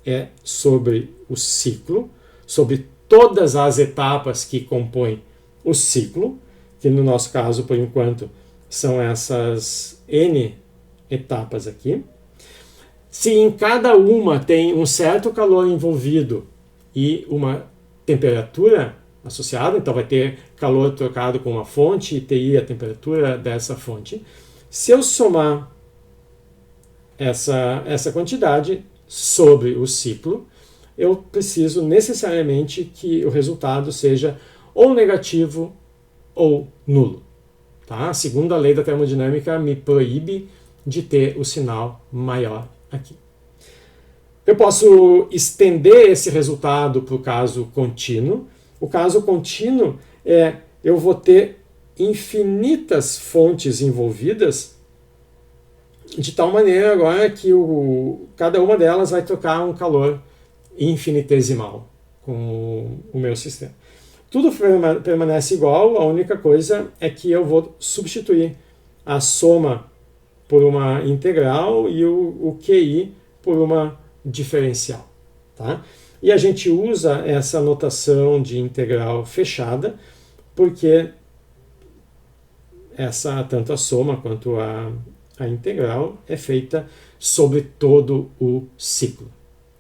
é sobre o ciclo, sobre todas as etapas que compõem o ciclo, que no nosso caso, por enquanto, são essas N etapas aqui. Se em cada uma tem um certo calor envolvido e uma temperatura associada, então vai ter calor trocado com uma fonte e TI a temperatura dessa fonte. Se eu somar essa quantidade sobre o ciclo, eu preciso necessariamente que o resultado seja ou negativo ou nulo. Tá? A segunda lei da termodinâmica me proíbe de ter o sinal maior aqui. Eu posso estender esse resultado para o caso contínuo. O caso contínuo eu vou ter infinitas fontes envolvidas, de tal maneira agora que cada uma delas vai trocar um calor infinitesimal com o meu sistema. Tudo permanece igual, a única coisa é que eu vou substituir a soma por uma integral e o QI por uma diferencial. Tá? E a gente usa essa notação de integral fechada porque tanto a soma quanto a integral é feita sobre todo o ciclo.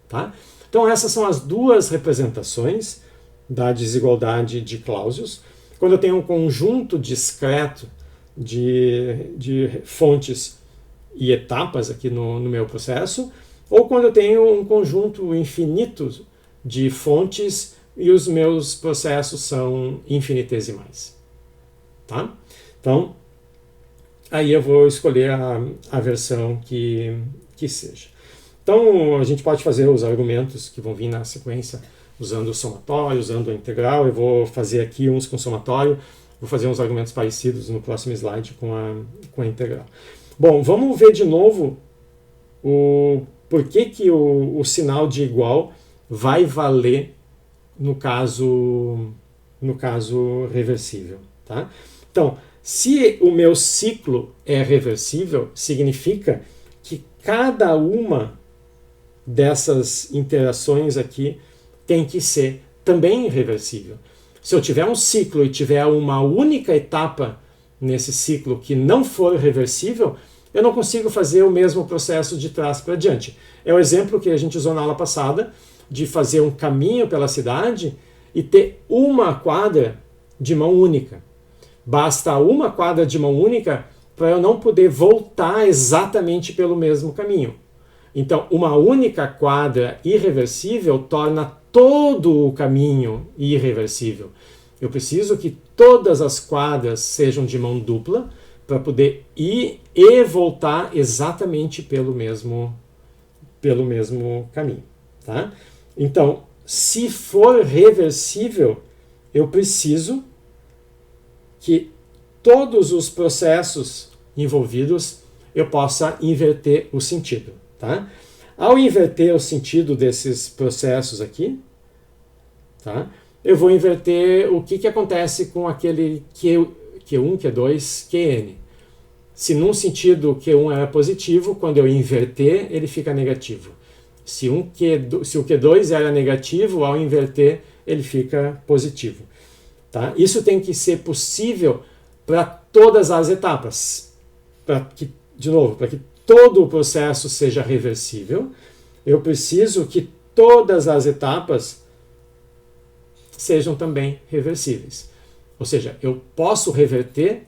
Tá? Então essas são as duas representações da desigualdade de Clausius. Quando eu tenho um conjunto discreto de fontes e etapas aqui no meu processo, ou quando eu tenho um conjunto infinito de fontes e os meus processos são infinitesimais. Tá? Então, aí eu vou escolher a versão que seja. Então, a gente pode fazer os argumentos que vão vir na sequência usando o somatório, usando a integral. Eu vou fazer aqui uns com somatório, vou fazer uns argumentos parecidos no próximo slide com a integral. Bom, vamos ver de novo por que o sinal de igual vai valer no caso reversível. Tá? Então, se o meu ciclo é reversível, significa que cada uma dessas interações aqui tem que ser também reversível. Se eu tiver um ciclo e tiver uma única etapa nesse ciclo que não for reversível, eu não consigo fazer o mesmo processo de trás para diante. É o exemplo que a gente usou na aula passada, de fazer um caminho pela cidade e ter uma quadra de mão única. Basta uma quadra de mão única para eu não poder voltar exatamente pelo mesmo caminho. Então, uma única quadra irreversível torna todo o caminho irreversível. Eu preciso que todas as quadras sejam de mão dupla para poder ir e voltar exatamente pelo mesmo caminho. Tá? Então, se for reversível, eu preciso que todos os processos envolvidos eu possa inverter o sentido. Tá? Ao inverter o sentido desses processos aqui, tá? Eu vou inverter o que acontece com aquele Q1, Q2, Qn. Se num sentido Q1 era positivo, quando eu inverter, ele fica negativo. Se o Q2 era negativo, ao inverter, ele fica positivo. Tá? Isso tem que ser possível para todas as etapas. Para que todo o processo seja reversível, eu preciso que todas as etapas sejam também reversíveis. Ou seja, eu posso reverter,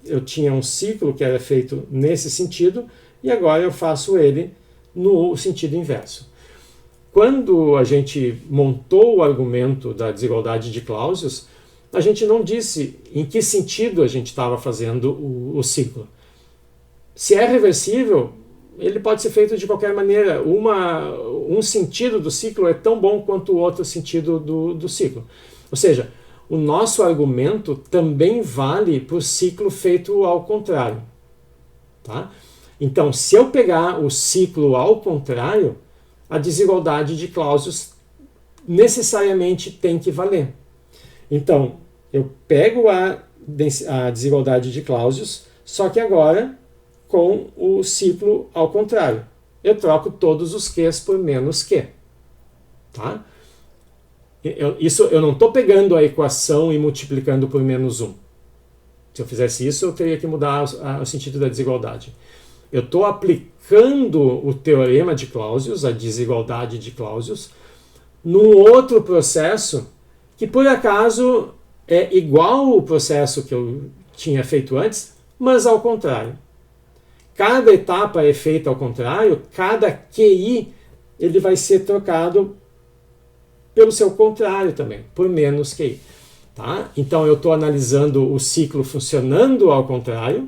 eu tinha um ciclo que era feito nesse sentido, e agora eu faço ele no sentido inverso. Quando a gente montou o argumento da desigualdade de Clausius, a gente não disse em que sentido a gente estava fazendo o ciclo. Se é reversível, ele pode ser feito de qualquer maneira. Um sentido do ciclo é tão bom quanto o outro sentido do ciclo. Ou seja, o nosso argumento também vale para o ciclo feito ao contrário. Tá? Então, se eu pegar o ciclo ao contrário, a desigualdade de Clausius necessariamente tem que valer. Então, eu pego a desigualdade de Clausius, só que agora com o ciclo ao contrário. Eu troco todos os Qs por menos Q. Tá? eu não estou pegando a equação e multiplicando por -1. Se eu fizesse isso, eu teria que mudar o sentido da desigualdade. Eu estou aplicando o teorema de Clausius, a desigualdade de Clausius, num outro processo que, por acaso, é igual ao processo que eu tinha feito antes, mas ao contrário. Cada etapa é feita ao contrário, cada QI ele vai ser trocado pelo seu contrário também, por menos QI. Tá? Então eu estou analisando o ciclo funcionando ao contrário,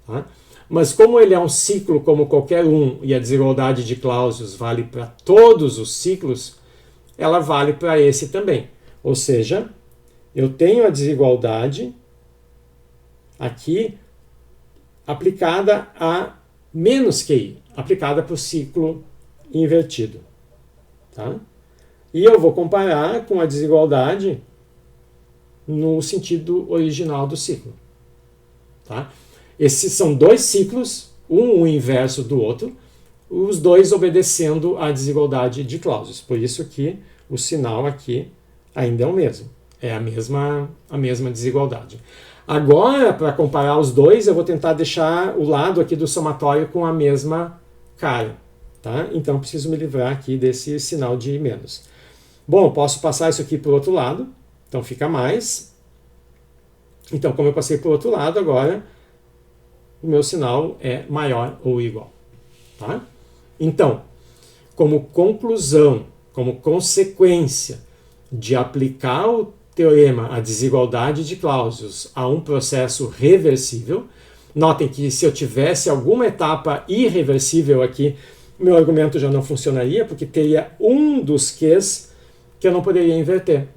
tá? Mas como ele é um ciclo como qualquer um e a desigualdade de Clausius vale para todos os ciclos, ela vale para esse também. Ou seja, eu tenho a desigualdade aqui aplicada a menos QI, aplicada para o ciclo invertido. Tá? E eu vou comparar com a desigualdade no sentido original do ciclo. Tá? Esses são dois ciclos, um o inverso do outro, os dois obedecendo à desigualdade de Clausius. Por isso que o sinal aqui ainda é o mesmo. É a mesma desigualdade. Agora, para comparar os dois, eu vou tentar deixar o lado aqui do somatório com a mesma cara. Tá? Então, preciso me livrar aqui desse sinal de menos. Bom, posso passar isso aqui para o outro lado. Então, fica mais. Então, como eu passei para o outro lado, agora o meu sinal é maior ou igual. Tá? Então, como conclusão, como consequência de aplicar o teorema, a desigualdade de Clausius, a um processo reversível, notem que se eu tivesse alguma etapa irreversível aqui, meu argumento já não funcionaria, porque teria um dos Qs que eu não poderia inverter.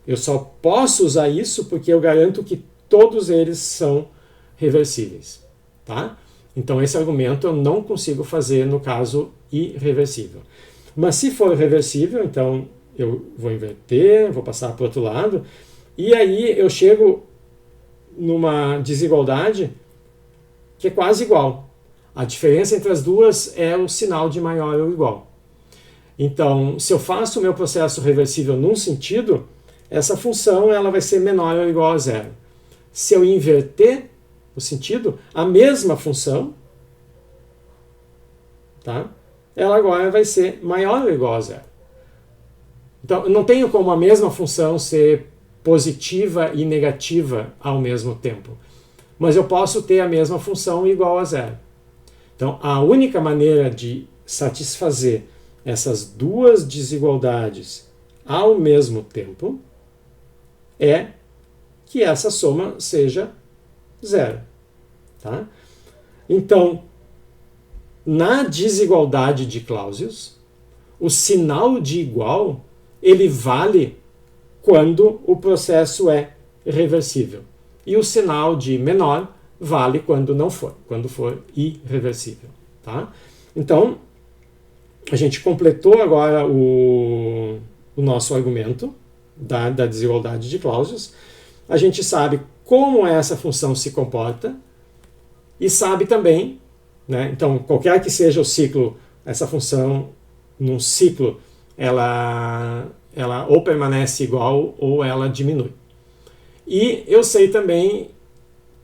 Eu só posso usar isso porque eu garanto que todos eles são reversíveis. Tá? Então esse argumento eu não consigo fazer no caso irreversível. Mas se for reversível, então eu vou inverter, vou passar para o outro lado, e aí eu chego numa desigualdade que é quase igual. A diferença entre as duas é o sinal de maior ou igual. Então, se eu faço o meu processo reversível num sentido, essa função ela vai ser menor ou igual a zero. Se eu inverter o sentido, a mesma função, tá? Ela agora vai ser maior ou igual a zero. Então, eu não tenho como a mesma função ser positiva e negativa ao mesmo tempo. Mas eu posso ter a mesma função igual a zero. Então, a única maneira de satisfazer essas duas desigualdades ao mesmo tempo é que essa soma seja zero. Tá? Então, na desigualdade de Clausius, o sinal de igual ele vale quando o processo é reversível. E o sinal de menor vale quando não for, quando for irreversível. Tá? Então, a gente completou agora o nosso argumento da desigualdade de Clausius. A gente sabe como essa função se comporta e sabe também, né, então, qualquer que seja o ciclo, essa função num ciclo, ela ou permanece igual ou ela diminui. E eu sei também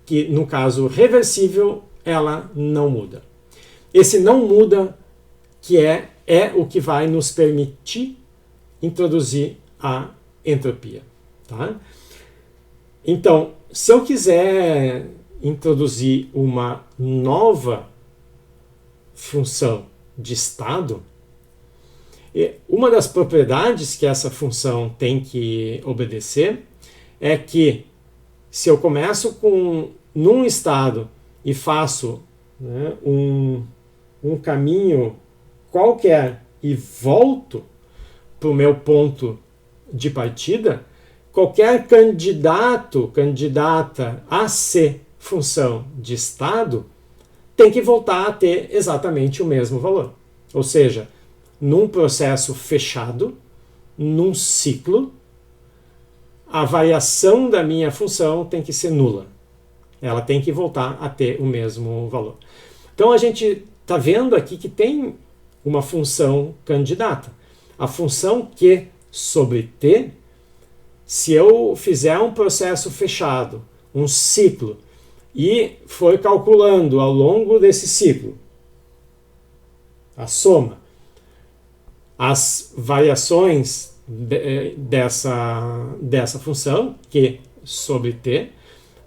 que, no caso reversível, ela não muda. Esse não muda que é o que vai nos permitir introduzir a entropia. Tá? Então, se eu quiser introduzir uma nova função de estado, uma das propriedades que essa função tem que obedecer é que se eu começo num estado e faço, né, um caminho qualquer e volto para o meu ponto de partida, qualquer candidata a ser função de estado tem que voltar a ter exatamente o mesmo valor. Ou seja, num processo fechado, num ciclo, a variação da minha função tem que ser nula. Ela tem que voltar a ter o mesmo valor. Então a gente está vendo aqui que tem uma função candidata. A função que sobre t, se eu fizer um processo fechado, um ciclo, e for calculando ao longo desse ciclo a soma, as variações dessa função, Q sobre t,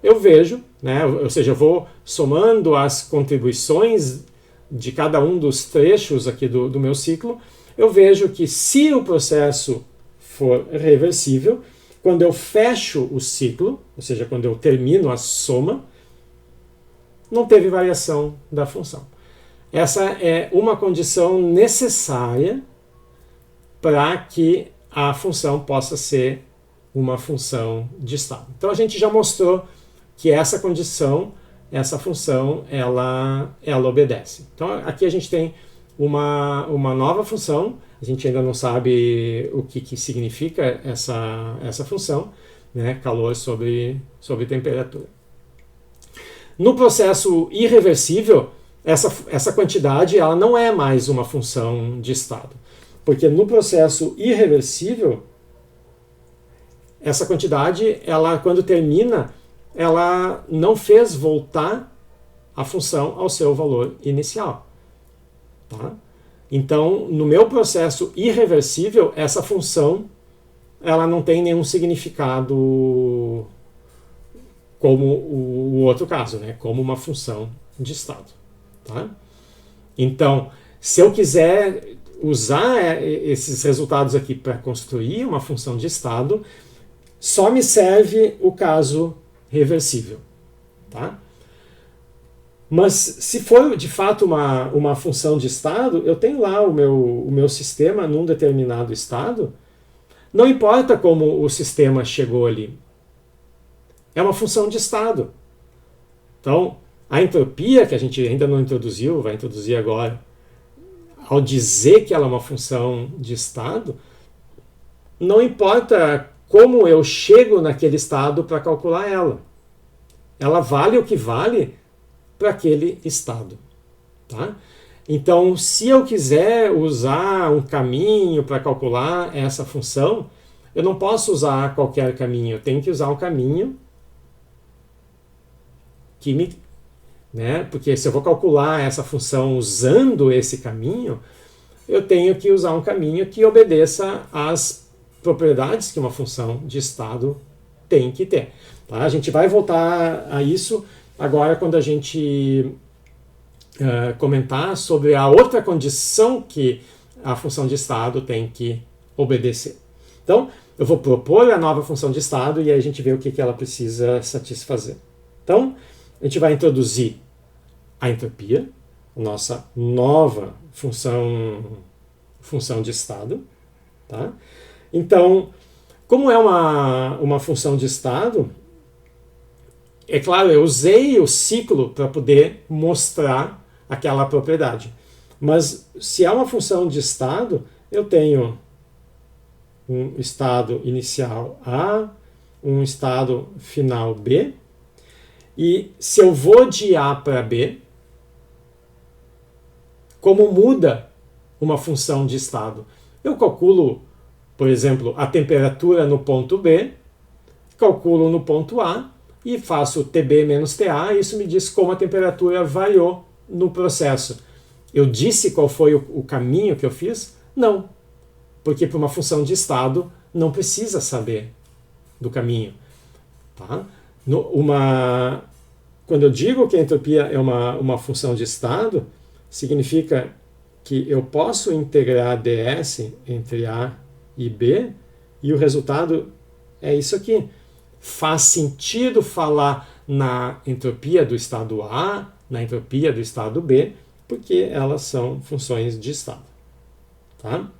eu vejo, né, ou seja, eu vou somando as contribuições de cada um dos trechos aqui do meu ciclo, eu vejo que se o processo for reversível, quando eu fecho o ciclo, ou seja, quando eu termino a soma, não teve variação da função. Essa é uma condição necessária para que a função possa ser uma função de estado. Então a gente já mostrou que essa condição, essa função, ela obedece. Então aqui a gente tem uma nova função, a gente ainda não sabe o que significa essa função, né? Calor sobre temperatura. No processo irreversível, essa quantidade ela não é mais uma função de estado. Porque no processo irreversível, essa quantidade, ela, quando termina, ela não fez voltar a função ao seu valor inicial. Tá? Então, no meu processo irreversível, essa função ela não tem nenhum significado como o outro caso, né? Como uma função de estado. Tá? Então, se eu quiser usar esses resultados aqui para construir uma função de estado, só me serve o caso reversível. Tá? Mas se for de fato uma função de estado, eu tenho lá o meu sistema num determinado estado, não importa como o sistema chegou ali. É uma função de estado. Então, a entropia, que a gente ainda não introduziu, vai introduzir agora, ao dizer que ela é uma função de estado, não importa como eu chego naquele estado para calcular ela. Ela vale o que vale para aquele estado. Tá? Então, se eu quiser usar um caminho para calcular essa função, eu não posso usar qualquer caminho, eu tenho que usar um caminho que me... Né? Porque se eu vou calcular essa função usando esse caminho, eu tenho que usar um caminho que obedeça às propriedades que uma função de estado tem que ter. Tá? A gente vai voltar a isso agora quando a gente comentar sobre a outra condição que a função de estado tem que obedecer. Então, eu vou propor a nova função de estado e aí a gente vê o que ela precisa satisfazer. Então, a gente vai introduzir a entropia, a nossa nova função de estado. Tá? Então, como é uma função de estado, é claro, eu usei o ciclo para poder mostrar aquela propriedade. Mas se é uma função de estado, eu tenho um estado inicial A, um estado final B, e se eu vou de A para B, como muda uma função de estado? Eu calculo, por exemplo, a temperatura no ponto B, calculo no ponto A e faço TB menos TA, e isso me diz como a temperatura variou no processo. Eu disse qual foi o caminho que eu fiz? Não, porque para uma função de estado não precisa saber do caminho. Tá? Quando eu digo que a entropia é uma função de estado, significa que eu posso integrar ds entre A e B e o resultado é isso aqui. Faz sentido falar na entropia do estado A, na entropia do estado B, porque elas são funções de estado. Tá?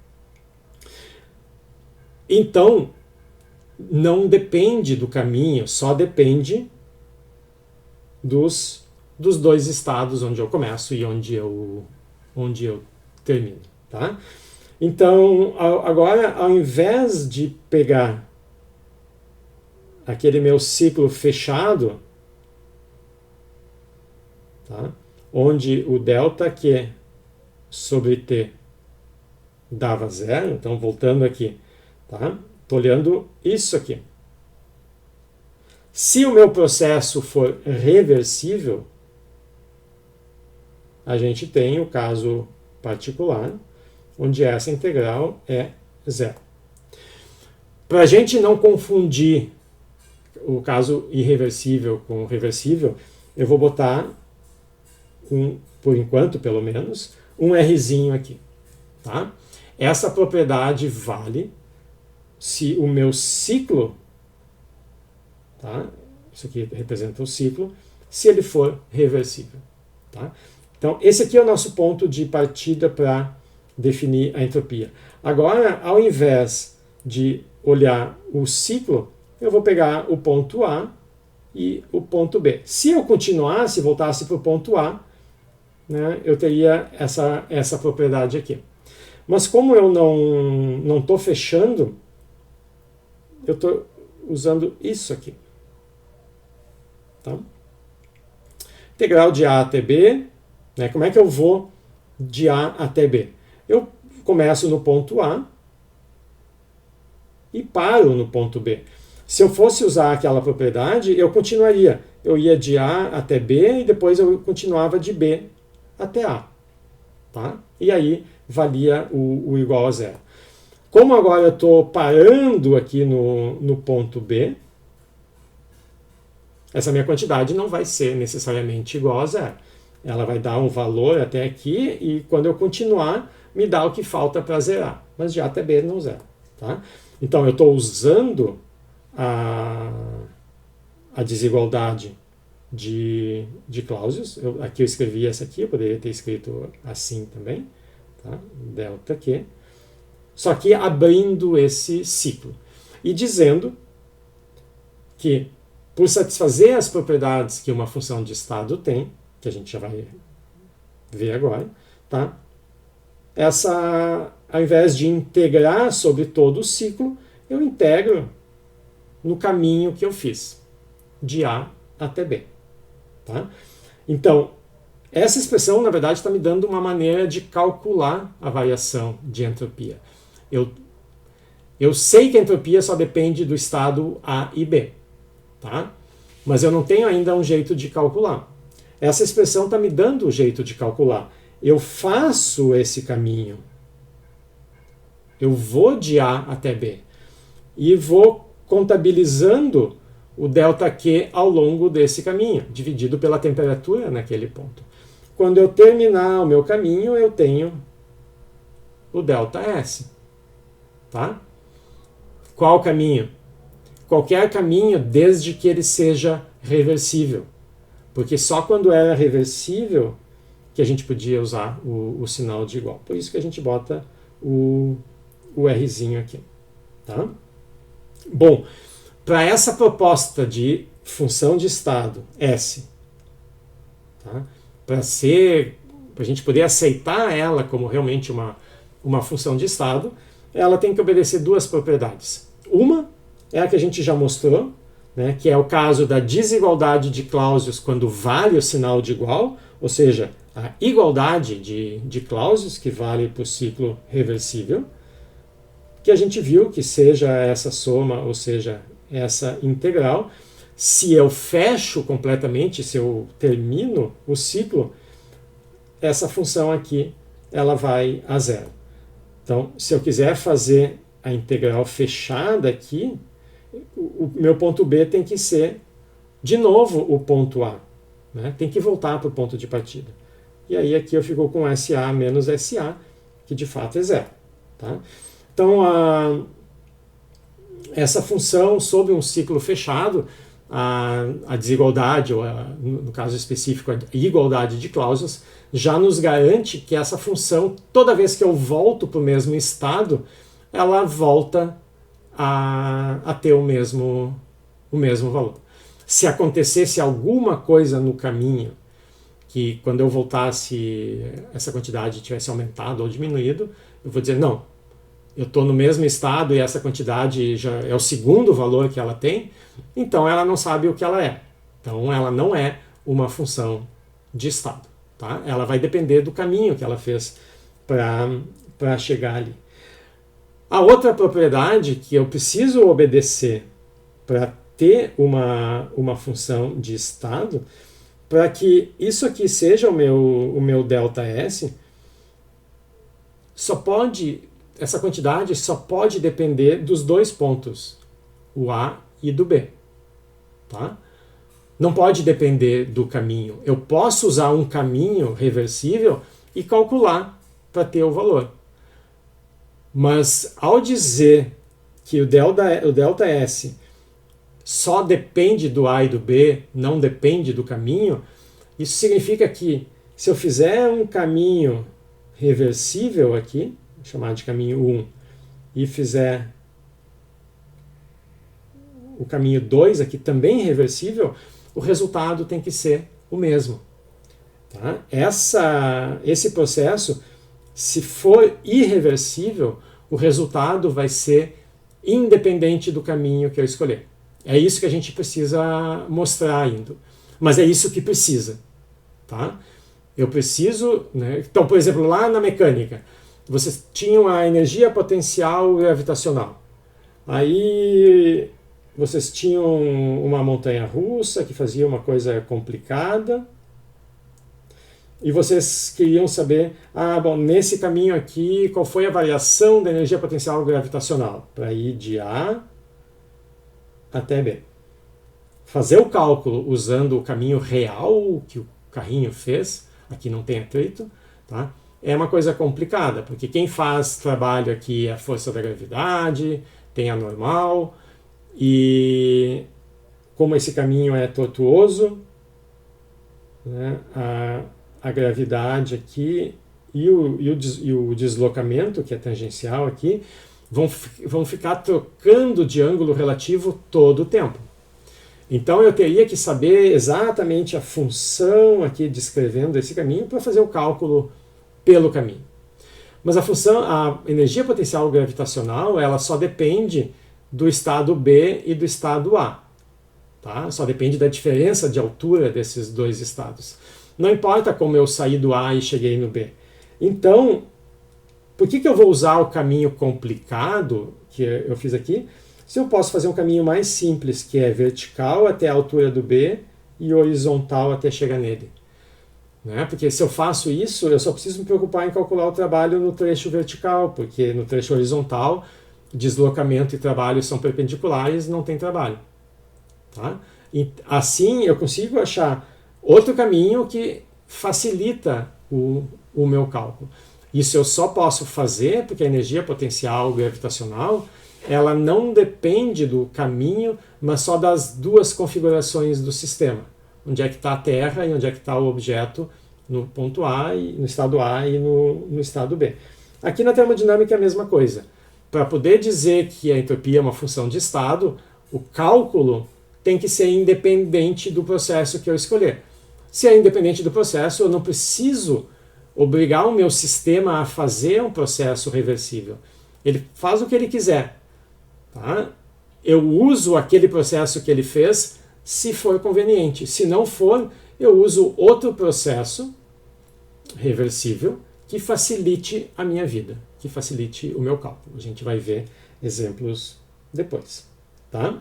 Então, não depende do caminho, só depende dos dois estados onde eu começo e onde eu termino. Tá? Então, agora, ao invés de pegar aquele meu ciclo fechado, tá? Onde o ΔQ sobre T dava zero, então voltando aqui, Tá? Estou olhando isso aqui. Se o meu processo for reversível, a gente tem o caso particular, onde essa integral é zero. Para a gente não confundir o caso irreversível com reversível, eu vou botar, por enquanto pelo menos, um Rzinho aqui. Tá? Essa propriedade vale se o meu ciclo, tá? Isso aqui representa o ciclo, se ele for reversível. Tá? Então, esse aqui é o nosso ponto de partida para definir a entropia. Agora, ao invés de olhar o ciclo, eu vou pegar o ponto A e o ponto B. Se eu continuasse, voltasse para o ponto A, né, eu teria essa propriedade aqui. Mas como eu não estou fechando, eu estou usando isso aqui. Tá? Integral de A até B. Né, como é que eu vou de A até B? Eu começo no ponto A e paro no ponto B. Se eu fosse usar aquela propriedade, eu continuaria. Eu ia de A até B e depois eu continuava de B até A. Tá? E aí valia o igual a zero. Como agora eu estou parando aqui no ponto B, essa minha quantidade não vai ser necessariamente igual a zero. Ela vai dar um valor até aqui e quando eu continuar, me dá o que falta para zerar. Mas de A até B não zera. Tá? Então eu estou usando a desigualdade de Clausius. Aqui eu escrevi essa aqui, eu poderia ter escrito assim também. Tá? Delta Q. Só que abrindo esse ciclo. E dizendo que, por satisfazer as propriedades que uma função de estado tem, que a gente já vai ver agora, tá? Ao invés de integrar sobre todo o ciclo, eu integro no caminho que eu fiz, de A até B. Tá? Então, essa expressão, na verdade, está me dando uma maneira de calcular a variação de entropia. Eu sei que a entropia só depende do estado A e B, tá? Mas eu não tenho ainda um jeito de calcular. Essa expressão está me dando o jeito de calcular. Eu faço esse caminho. Eu vou de A até B. E vou contabilizando o ΔQ ao longo desse caminho, dividido pela temperatura naquele ponto. Quando eu terminar o meu caminho, eu tenho o ΔS. Tá? Qual caminho? Qualquer caminho, desde que ele seja reversível. Porque só quando era reversível que a gente podia usar o sinal de igual. Por isso que a gente bota o Rzinho aqui. Tá? Bom, para essa proposta de função de estado S, tá? Para a gente poder aceitar ela como realmente uma função de estado, ela tem que obedecer duas propriedades. Uma é a que a gente já mostrou, né, que é o caso da desigualdade de Clausius quando vale o sinal de igual, ou seja, a igualdade de Clausius, que vale para o ciclo reversível, que a gente viu que seja essa soma, ou seja, essa integral, se eu fecho completamente, se eu termino o ciclo, essa função aqui ela vai a zero. Então, se eu quiser fazer a integral fechada aqui, o meu ponto B tem que ser, de novo, o ponto A. Né? Tem que voltar para o ponto de partida. E aí aqui eu fico com SA menos SA, que de fato é zero. Tá? Então, essa função sobre um ciclo fechado, a desigualdade, ou no caso específico, a igualdade de Clausius, já nos garante que essa função, toda vez que eu volto para o mesmo estado, ela volta a ter o mesmo valor. Se acontecesse alguma coisa no caminho, que quando eu voltasse essa quantidade tivesse aumentado ou diminuído, eu vou dizer, não, eu estou no mesmo estado e essa quantidade já é o segundo valor que ela tem, então ela não sabe o que ela é. Então ela não é uma função de estado. Tá? Ela vai depender do caminho que ela fez para chegar ali. A outra propriedade que eu preciso obedecer para ter uma função de estado, para que isso aqui seja o meu ΔS, essa quantidade só pode depender dos dois pontos, o A e do B. Tá? Não pode depender do caminho. Eu posso usar um caminho reversível e calcular para ter o valor. Mas ao dizer que o ΔS só depende do A e do B, não depende do caminho, isso significa que se eu fizer um caminho reversível aqui, vou chamar de caminho 1, e fizer o caminho 2 aqui também reversível, o resultado tem que ser o mesmo. Tá? Esse processo, se for irreversível, o resultado vai ser independente do caminho que eu escolher. É isso que a gente precisa mostrar ainda. Mas é isso que precisa. Tá? Eu preciso... Né? Então, por exemplo, lá na mecânica, vocês tinham a energia potencial gravitacional. Aí vocês tinham uma montanha-russa que fazia uma coisa complicada. E vocês queriam saber, nesse caminho aqui, qual foi a variação da energia potencial gravitacional? Para ir de A até B. Fazer o cálculo usando o caminho real que o carrinho fez, aqui não tem atrito, tá? É uma coisa complicada, porque quem faz trabalho aqui é a força da gravidade, tem a normal, e como esse caminho é tortuoso, né, a gravidade aqui e o deslocamento, que é tangencial aqui, vão ficar trocando de ângulo relativo todo o tempo. Então eu teria que saber exatamente a função aqui descrevendo esse caminho para fazer o cálculo pelo caminho. Mas a energia potencial gravitacional, ela só depende do estado B e do estado A. Tá? Só depende da diferença de altura desses dois estados. Não importa como eu saí do A e cheguei no B. Então, por que eu vou usar o caminho complicado que eu fiz aqui, se eu posso fazer um caminho mais simples, que é vertical até a altura do B e horizontal até chegar nele? Né? Porque se eu faço isso, eu só preciso me preocupar em calcular o trabalho no trecho vertical, porque no trecho horizontal, deslocamento e trabalho são perpendiculares, não tem trabalho. Tá? E assim eu consigo achar outro caminho que facilita o meu cálculo. Isso eu só posso fazer porque a energia potencial gravitacional, ela não depende do caminho, mas só das duas configurações do sistema. Onde é que está a Terra e onde é que está o objeto no ponto A, no estado A e no estado B. Aqui na termodinâmica é a mesma coisa. Para poder dizer que a entropia é uma função de estado, o cálculo tem que ser independente do processo que eu escolher. Se é independente do processo, eu não preciso obrigar o meu sistema a fazer um processo reversível. Ele faz o que ele quiser. Tá? Eu uso aquele processo que ele fez se for conveniente. Se não for, eu uso outro processo reversível que facilite a minha vida, que facilite o meu cálculo. A gente vai ver exemplos depois. Tá?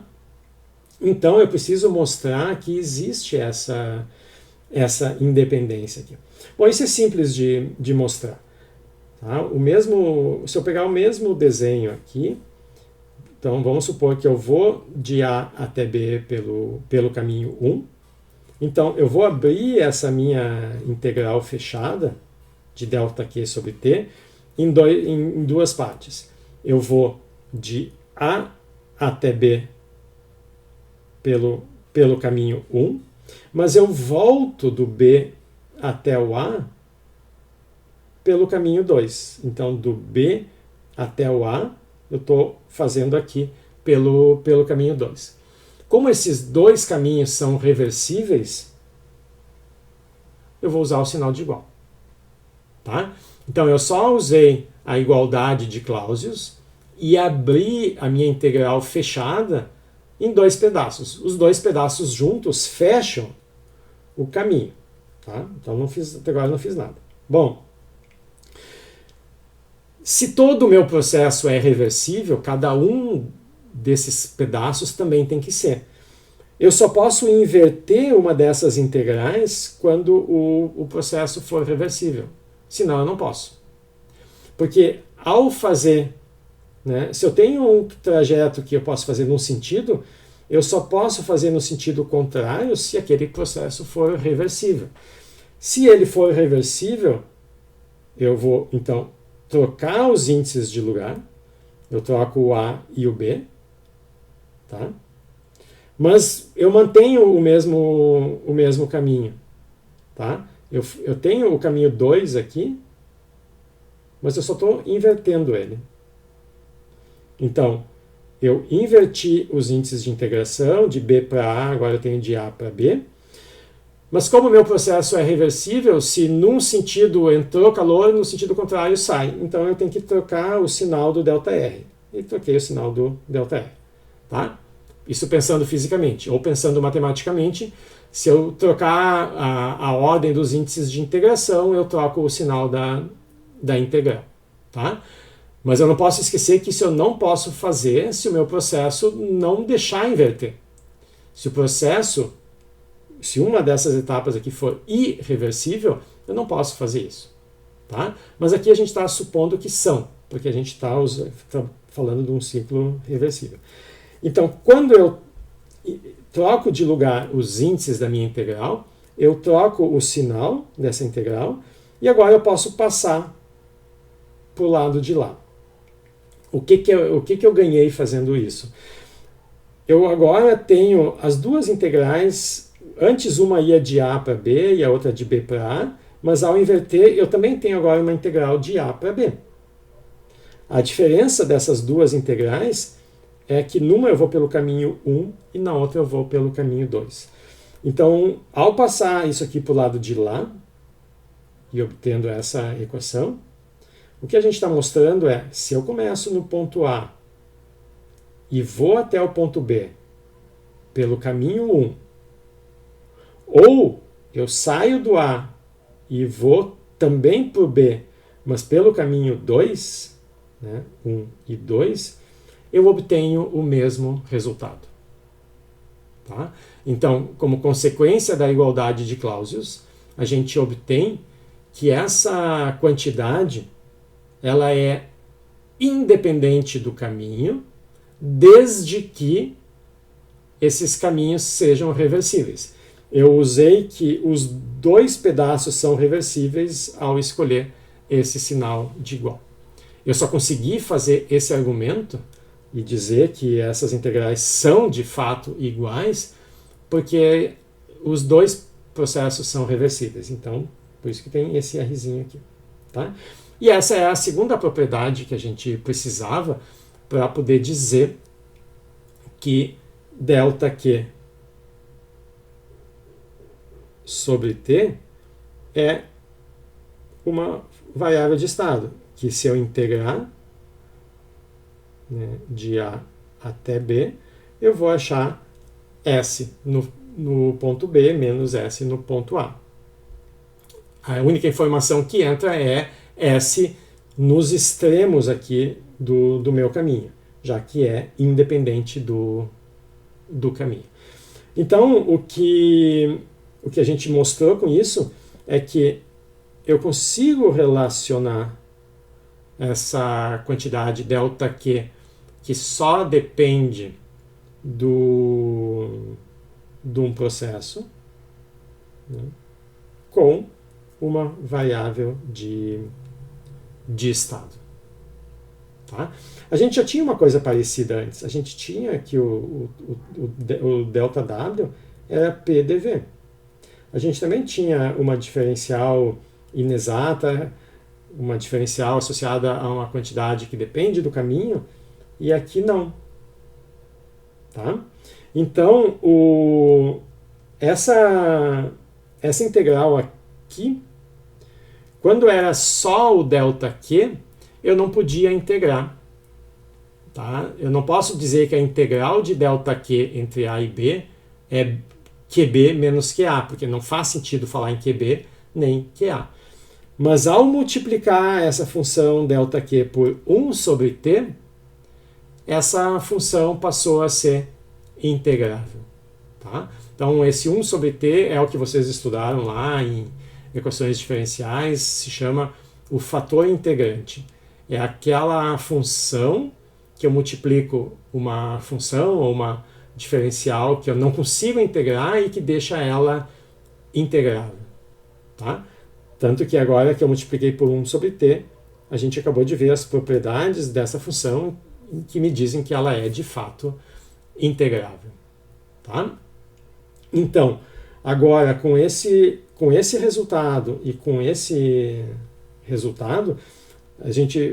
Então eu preciso mostrar que existe essa independência aqui. Bom, isso é simples de mostrar. Tá? Se eu pegar o mesmo desenho aqui, então vamos supor que eu vou de A até B pelo caminho 1. Então eu vou abrir essa minha integral fechada de ΔQ sobre T em duas partes. Eu vou de A até B pelo caminho 1, mas eu volto do B até o A pelo caminho 2. Então, do B até o A, eu estou fazendo aqui pelo caminho 2. Como esses dois caminhos são reversíveis, eu vou usar o sinal de igual. Tá? Então, eu só usei a igualdade de Clausius e abri a minha integral fechada em dois pedaços. Os dois pedaços juntos fecham o caminho. Tá? Então, até agora não fiz nada. Bom, Se todo o meu processo é reversível, cada um desses pedaços também tem que ser. Eu só posso inverter uma dessas integrais quando o processo for reversível. Senão eu não posso. Porque ao fazer, né, se eu tenho um trajeto que eu posso fazer num sentido, eu só posso fazer no sentido contrário se aquele processo for reversível. Se ele for reversível, eu vou, então, trocar os índices de lugar. Eu troco o A e o B. Tá? Mas eu mantenho o mesmo caminho. Tá? Eu tenho o caminho 2 aqui, mas eu só estou invertendo ele. Então, eu inverti os índices de integração, de B para A, agora eu tenho de A para B. Mas como o meu processo é reversível, se num sentido entrou calor, no sentido contrário sai. Então eu tenho que trocar o sinal do ΔR. E troquei o sinal do ΔR. Tá? Isso pensando fisicamente. Ou pensando matematicamente, se eu trocar a ordem dos índices de integração, eu troco o sinal da integral. Tá? Mas eu não posso esquecer que isso eu não posso fazer se o meu processo não deixar inverter. Se uma dessas etapas aqui for irreversível, eu não posso fazer isso. Tá? Mas aqui a gente está supondo que são, porque a gente está falando de um ciclo reversível. Então, quando eu troco de lugar os índices da minha integral, eu troco o sinal dessa integral e agora eu posso passar para o lado de lá. O que eu ganhei fazendo isso? Eu agora tenho as duas integrais. Antes uma ia de A para B e a outra de B para A, mas ao inverter eu também tenho agora uma integral de A para B. A diferença dessas duas integrais é que numa eu vou pelo caminho 1 e na outra eu vou pelo caminho 2. Então, ao passar isso aqui para o lado de lá, e obtendo essa equação, o que a gente está mostrando é, se eu começo no ponto A e vou até o ponto B pelo caminho 1, ou eu saio do A e vou também para o B, mas pelo caminho 2, né, 1 e 2, eu obtenho o mesmo resultado. Tá? Então, como consequência da igualdade de Clausius, a gente obtém que essa quantidade ela é independente do caminho, desde que esses caminhos sejam reversíveis. Eu usei que os dois pedaços são reversíveis ao escolher esse sinal de igual. Eu só consegui fazer esse argumento e dizer que essas integrais são de fato iguais porque os dois processos são reversíveis. Então, por isso que tem esse Rzinho aqui. Tá? E essa é a segunda propriedade que a gente precisava para poder dizer que ΔQ sobre T é uma variável de estado, que se eu integrar, né, de A até B, eu vou achar S no ponto B menos S no ponto A. A única informação que entra é S nos extremos aqui do meu caminho, já que é independente do caminho. Então, o que a gente mostrou com isso é que eu consigo relacionar essa quantidade ΔQ que só depende de um processo, né, com uma variável de estado. Tá? A gente já tinha uma coisa parecida antes. A gente tinha que o ΔW era PDV. A gente também tinha uma diferencial inexata, uma diferencial associada a uma quantidade que depende do caminho, e aqui não. Tá? Então, essa integral aqui, quando era só o ΔQ, eu não podia integrar. Tá? Eu não posso dizer que a integral de ΔQ entre A e B é QB menos QA, porque não faz sentido falar em QB nem QA. Mas ao multiplicar essa função ΔQ por 1 sobre t, essa função passou a ser integrável. Tá? Então esse 1 sobre t é o que vocês estudaram lá em equações diferenciais, se chama o fator integrante. É aquela função que eu multiplico uma função ou uma diferencial que eu não consigo integrar e que deixa ela integrável. Tá? Tanto que agora que eu multipliquei por 1 sobre t, a gente acabou de ver as propriedades dessa função que me dizem que ela é de fato integrável. Tá? Então, agora com esse resultado e com esse resultado,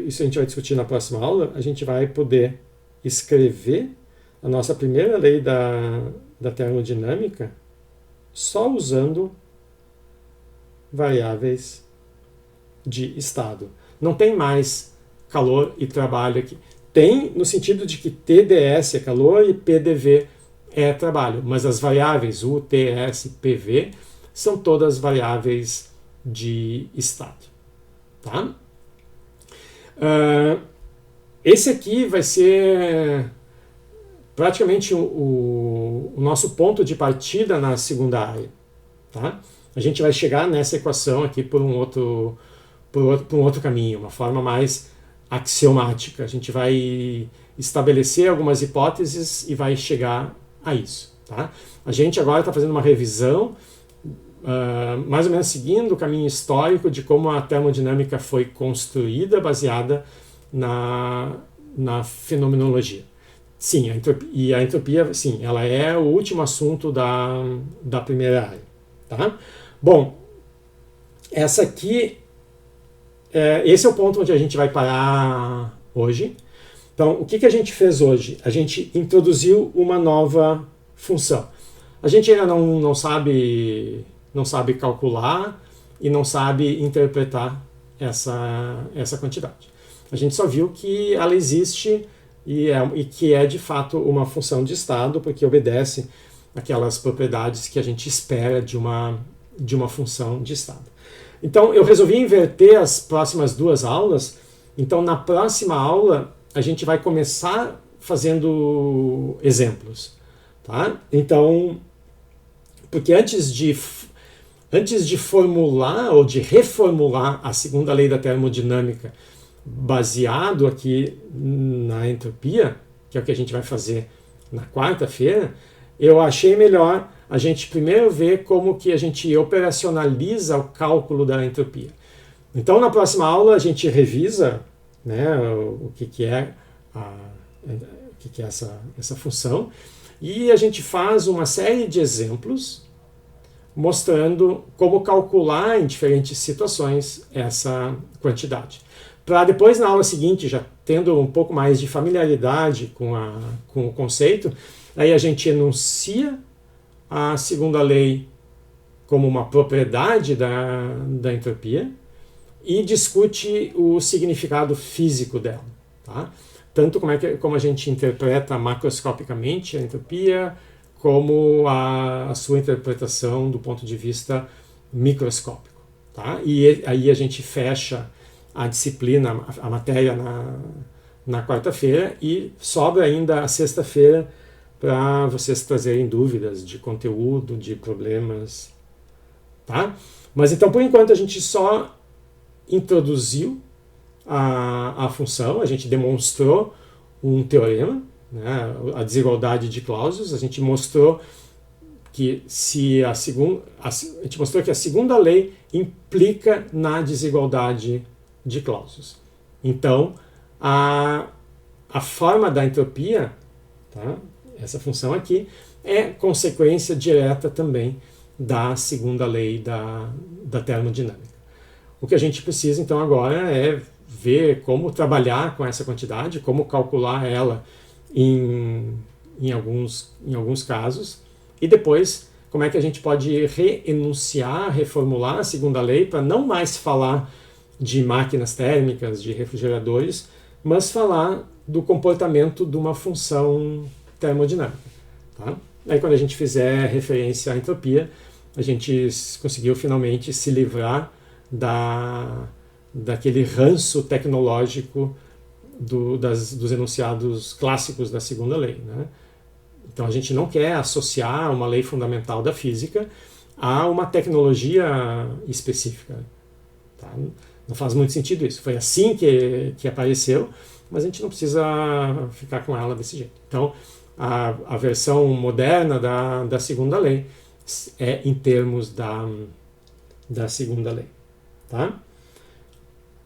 isso a gente vai discutir na próxima aula, a gente vai poder escrever a nossa primeira lei da termodinâmica só usando variáveis de estado. Não tem mais calor e trabalho aqui. Tem no sentido de que TdS é calor e PdV é trabalho, mas as variáveis U, TS, PV são todas variáveis de estado. Tá? Esse aqui vai ser praticamente o nosso ponto de partida na segunda área. Tá? A gente vai chegar nessa equação aqui por um outro caminho, uma forma mais axiomática. A gente vai estabelecer algumas hipóteses e vai chegar a isso. Tá? A gente agora está fazendo uma revisão, mais ou menos seguindo o caminho histórico de como a termodinâmica foi construída, baseada na fenomenologia. Sim, a entropia, sim, ela é o último assunto da primeira área. Tá? Bom, esse é o ponto onde a gente vai parar hoje. Então, o que a gente fez hoje? A gente introduziu uma nova função. A gente ainda não sabe calcular e não sabe interpretar essa quantidade. A gente só viu que ela existe e que é de fato uma função de estado, porque obedece aquelas propriedades que a gente espera de uma função de estado. Então, eu resolvi inverter as próximas duas aulas. Então, na próxima aula, a gente vai começar fazendo exemplos. Tá? Então, porque antes de formular ou de reformular a segunda lei da termodinâmica baseado aqui na entropia, que é o que a gente vai fazer na quarta-feira, eu achei melhor a gente primeiro ver como que a gente operacionaliza o cálculo da entropia. Então, na próxima aula, a gente revisa, né, o que é essa função, e a gente faz uma série de exemplos mostrando como calcular em diferentes situações essa quantidade. Para depois, na aula seguinte, já tendo um pouco mais de familiaridade com o conceito, aí a gente enuncia a segunda lei como uma propriedade da entropia e discute o significado físico dela. Tá? Tanto como a gente interpreta macroscopicamente a entropia, como a sua interpretação do ponto de vista microscópico. Tá? E aí a gente fecha a disciplina, a matéria na quarta-feira e sobra ainda a sexta-feira para vocês trazerem dúvidas de conteúdo, de problemas. Tá? Mas então, por enquanto, a gente só introduziu a função, a gente demonstrou um teorema, né, a desigualdade de Clausius, a gente mostrou que a gente mostrou que a segunda lei implica na desigualdade de Clausius. Então, a forma da entropia, tá, essa função aqui, é consequência direta também da segunda lei da termodinâmica. O que a gente precisa, então, agora é ver como trabalhar com essa quantidade, como calcular ela em alguns casos, e depois como é que a gente pode reenunciar, reformular a segunda lei para não mais falar de máquinas térmicas, de refrigeradores, mas falar do comportamento de uma função termodinâmica. Tá? Aí quando a gente fizer referência à entropia, a gente conseguiu finalmente se livrar daquele ranço tecnológico dos enunciados clássicos da segunda lei, né? Então a gente não quer associar uma lei fundamental da física a uma tecnologia específica. Tá? Não faz muito sentido isso. Foi assim que apareceu, mas a gente não precisa ficar com ela desse jeito. Então, a versão moderna da segunda lei é em termos da segunda lei. Tá?